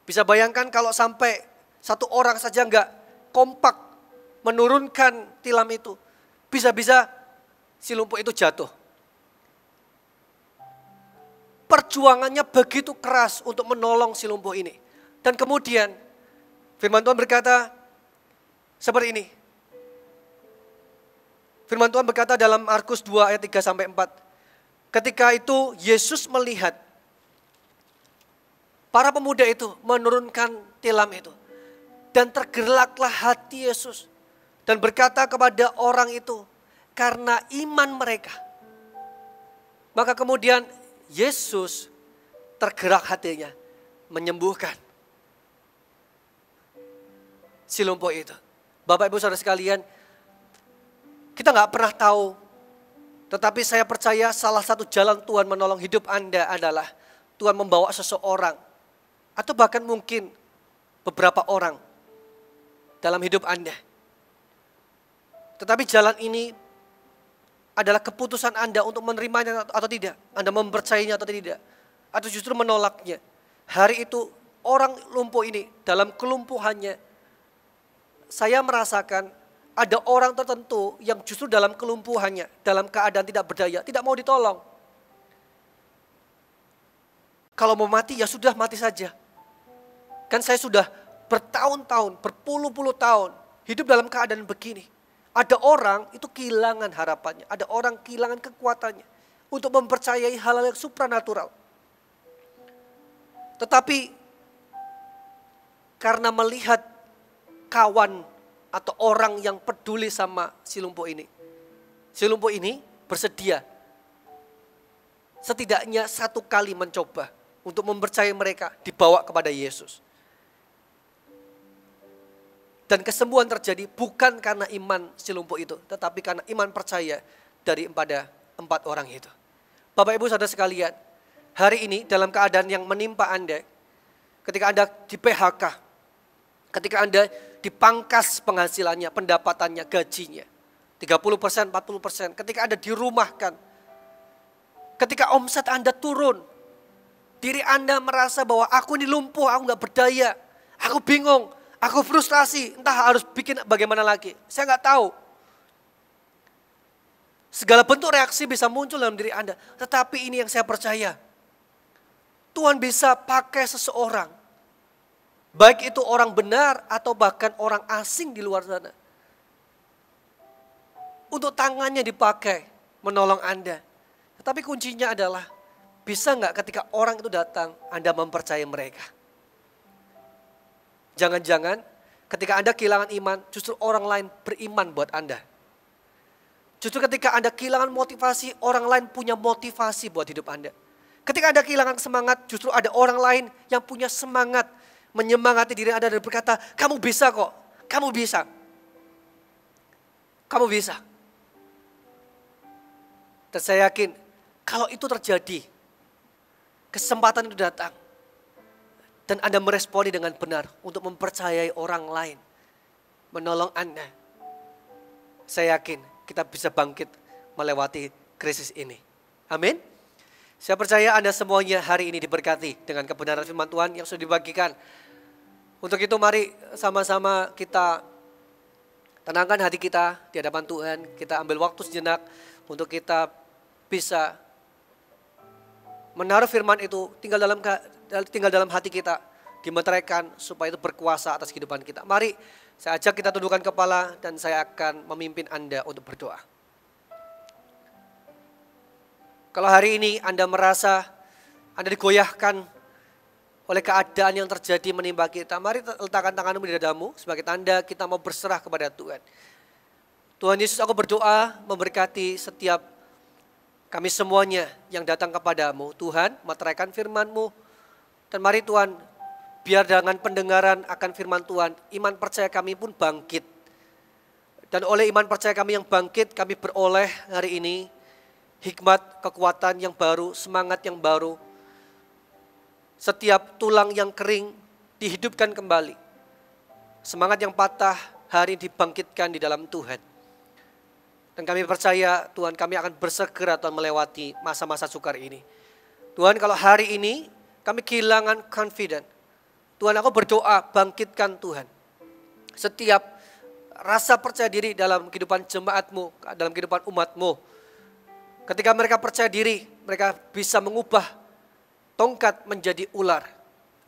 Bisa bayangkan kalau sampai 1 orang saja enggak kompak menurunkan tilam itu. Bisa-bisa si lumpuh itu jatuh. Perjuangannya begitu keras untuk menolong si lumpuh ini. Dan kemudian firman Tuhan berkata seperti ini. Firman Tuhan berkata dalam Markus 2 ayat 3 sampai 4. Ketika itu Yesus melihat para pemuda itu menurunkan tilam itu. Dan tergeraklah hati Yesus. Dan berkata kepada orang itu, karena iman mereka. Maka kemudian Yesus tergerak hatinya menyembuhkan si lumpuh itu. Bapak Ibu Saudara sekalian, kita gak pernah tahu. Tetapi saya percaya salah satu jalan Tuhan menolong hidup Anda adalah Tuhan membawa seseorang. Atau bahkan mungkin beberapa orang dalam hidup Anda. Tetapi jalan ini adalah keputusan Anda untuk menerimanya atau tidak. Anda mempercayainya atau tidak. Atau justru menolaknya. Hari itu orang lumpuh ini dalam kelumpuhannya. Saya merasakan ada orang tertentu yang justru dalam kelumpuhannya. Dalam keadaan tidak berdaya. Tidak mau ditolong. Kalau mau mati ya sudah mati saja. Kan saya sudah bertahun-tahun, berpuluh-puluh tahun hidup dalam keadaan begini. Ada orang itu kehilangan harapannya. Ada orang kehilangan kekuatannya. Untuk mempercayai hal-hal yang supranatural. Tetapi karena melihat kawan atau orang yang peduli sama si lumpuh ini. Si lumpuh ini bersedia. Setidaknya 1 kali mencoba untuk mempercayai mereka dibawa kepada Yesus. Dan kesembuhan terjadi bukan karena iman si lumpuh itu. Tetapi karena iman percaya daripada 4 orang itu. Bapak Ibu Saudara sekalian. Hari ini dalam keadaan yang menimpa Anda. Ketika Anda di PHK. Ketika Anda dipangkas penghasilannya, pendapatannya, gajinya. 30%, 40%. Ketika Anda dirumahkan. Ketika omset Anda turun. Diri Anda merasa bahwa aku ini lumpuh, aku gak berdaya. Aku bingung. Aku frustasi, entah harus bikin bagaimana lagi. Saya nggak tahu. Segala bentuk reaksi bisa muncul dalam diri Anda. Tetapi ini yang saya percaya. Tuhan bisa pakai seseorang. Baik itu orang benar atau bahkan orang asing di luar sana. Untuk tangannya dipakai menolong Anda. Tetapi kuncinya adalah bisa nggak ketika orang itu datang Anda mempercayai mereka. Jangan-jangan ketika Anda kehilangan iman, justru orang lain beriman buat Anda. Justru ketika Anda kehilangan motivasi, orang lain punya motivasi buat hidup Anda. Ketika Anda kehilangan semangat, justru ada orang lain yang punya semangat, menyemangati diri Anda dan berkata, kamu bisa kok, kamu bisa. Kamu bisa. Dan saya yakin, kalau itu terjadi, kesempatan itu datang. Dan Anda meresponi dengan benar untuk mempercayai orang lain. Menolong Anda. Saya yakin kita bisa bangkit melewati krisis ini. Amin. Saya percaya Anda semuanya hari ini diberkati dengan kebenaran firman Tuhan yang sudah dibagikan. Untuk itu mari sama-sama kita tenangkan hati kita di hadapan Tuhan. Kita ambil waktu sejenak untuk kita bisa menaruh firman itu tinggal dalam hati kita, dimeteraikan supaya itu berkuasa atas kehidupan kita. Mari saya ajak kita tundukkan kepala dan saya akan memimpin Anda untuk berdoa. Kalau hari ini Anda merasa Anda digoyahkan oleh keadaan yang terjadi menimpa kita, mari letakkan tanganmu di dadamu sebagai tanda kita mau berserah kepada Tuhan. Tuhan Yesus, aku berdoa memberkati setiap kami semuanya yang datang kepadamu. Tuhan, meteraikan firman-Mu. Dan mari Tuhan, biar dengan pendengaran akan firman Tuhan, iman percaya kami pun bangkit. Dan oleh iman percaya kami yang bangkit, kami beroleh hari ini hikmat, kekuatan yang baru, semangat yang baru. Setiap tulang yang kering dihidupkan kembali. Semangat yang patah hari ini dibangkitkan di dalam Tuhan. Dan kami percaya Tuhan, kami akan bersegera Tuhan melewati masa-masa sukar ini. Tuhan, kalau hari ini kami kehilangan confident, Tuhan, aku berdoa bangkitkan Tuhan setiap rasa percaya diri dalam kehidupan jemaat-Mu, dalam kehidupan umat-Mu. Ketika mereka percaya diri, mereka bisa mengubah tongkat menjadi ular.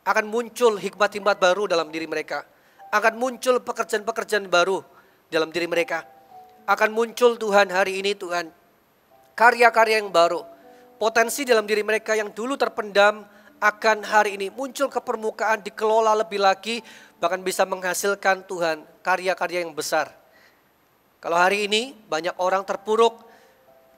Akan muncul hikmat-hikmat baru dalam diri mereka. Akan muncul pekerjaan-pekerjaan baru dalam diri mereka. Akan muncul Tuhan hari ini Tuhan, karya-karya yang baru. Potensi dalam diri mereka yang dulu terpendam akan hari ini muncul ke permukaan, dikelola lebih lagi, bahkan bisa menghasilkan Tuhan karya-karya yang besar. Kalau hari ini banyak orang terpuruk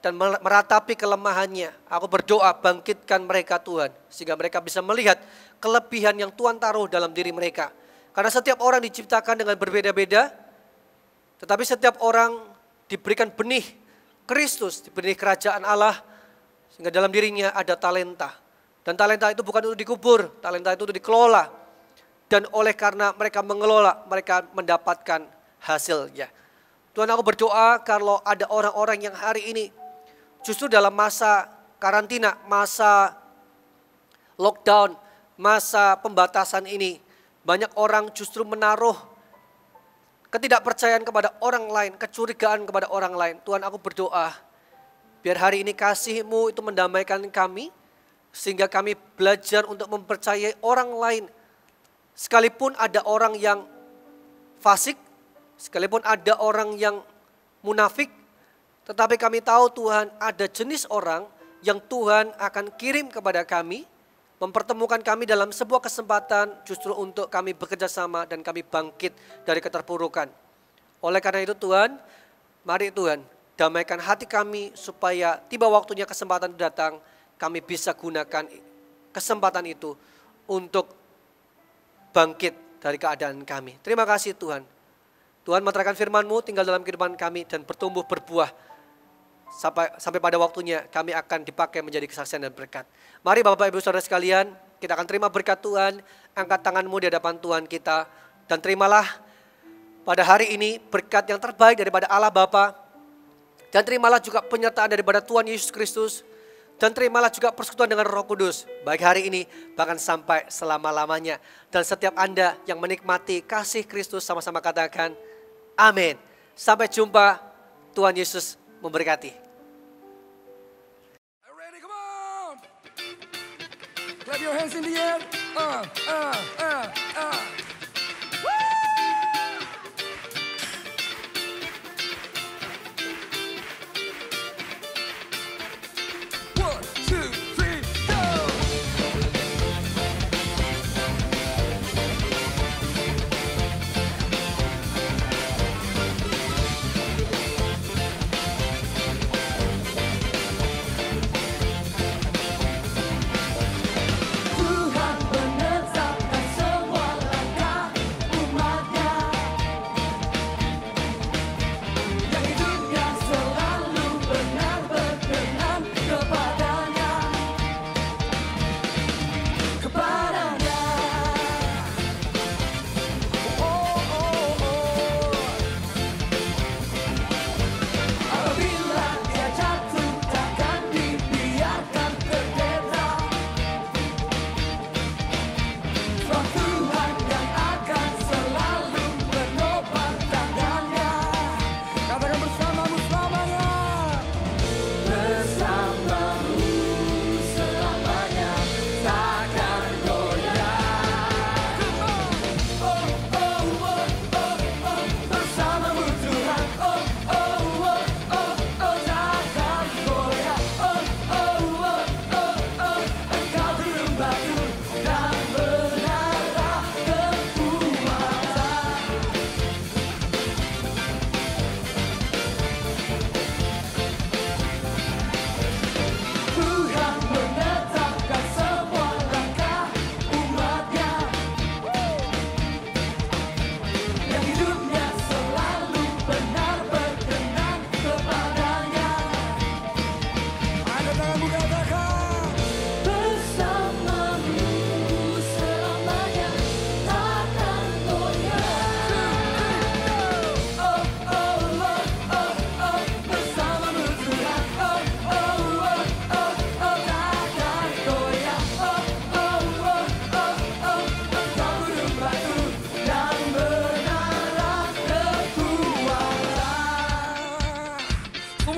dan meratapi kelemahannya, aku berdoa bangkitkan mereka Tuhan, sehingga mereka bisa melihat kelebihan yang Tuhan taruh dalam diri mereka. Karena setiap orang diciptakan dengan berbeda-beda, tetapi setiap orang diberikan benih Kristus, benih kerajaan Allah, sehingga dalam dirinya ada talenta. Dan talenta itu bukan untuk dikubur, talenta itu untuk dikelola. Dan oleh karena mereka mengelola, mereka mendapatkan hasilnya. Tuhan, aku berdoa kalau ada orang-orang yang hari ini justru dalam masa karantina, masa lockdown, masa pembatasan ini, banyak orang justru menaruh ketidakpercayaan kepada orang lain, kecurigaan kepada orang lain. Tuhan, aku berdoa, biar hari ini kasih-Mu itu mendamaikan kami, sehingga kami belajar untuk mempercayai orang lain. Sekalipun ada orang yang fasik, sekalipun ada orang yang munafik, tetapi kami tahu Tuhan ada jenis orang yang Tuhan akan kirim kepada kami, mempertemukan kami dalam sebuah kesempatan justru untuk kami bekerja sama dan kami bangkit dari keterpurukan. Oleh karena itu Tuhan, mari Tuhan damaikan hati kami supaya tiba waktunya kesempatan datang, kami bisa gunakan kesempatan itu untuk bangkit dari keadaan kami. Terima kasih Tuhan. Tuhan, meteraikan firman-Mu tinggal dalam kehidupan kami dan bertumbuh berbuah. Sampai pada waktunya kami akan dipakai menjadi kesaksian dan berkat. Mari Bapak Ibu Saudara sekalian, kita akan terima berkat Tuhan. Angkat tanganmu di hadapan Tuhan kita. Dan terimalah pada hari ini berkat yang terbaik daripada Allah Bapa. Dan terimalah juga penyertaan daripada Tuhan Yesus Kristus. Dan terimalah juga persekutuan dengan Roh Kudus. Baik hari ini bahkan sampai selama-lamanya. Dan setiap Anda yang menikmati kasih Kristus sama-sama katakan amin. Sampai jumpa, Tuhan Yesus memberkati. Clap your hands in the air. One, two, three, go. Tuhan menetapkan semua langkah.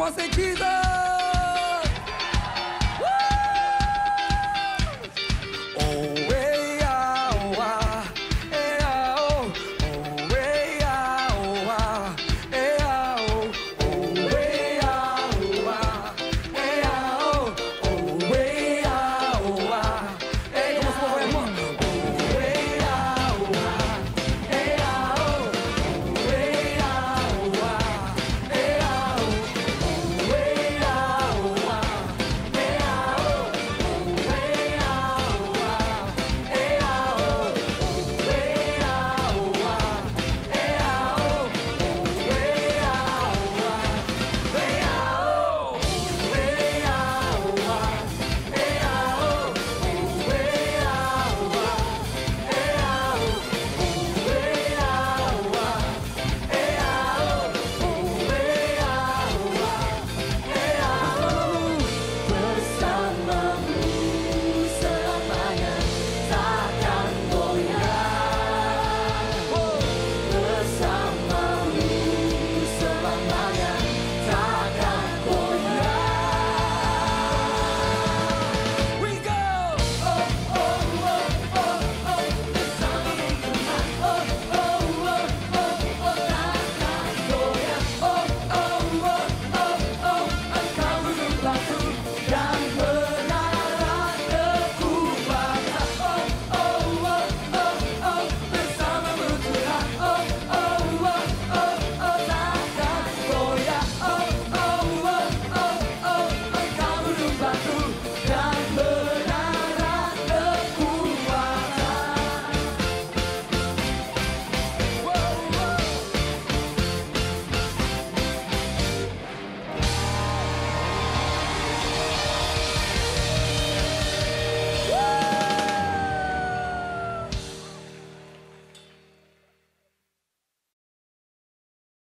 Someone say Jesus.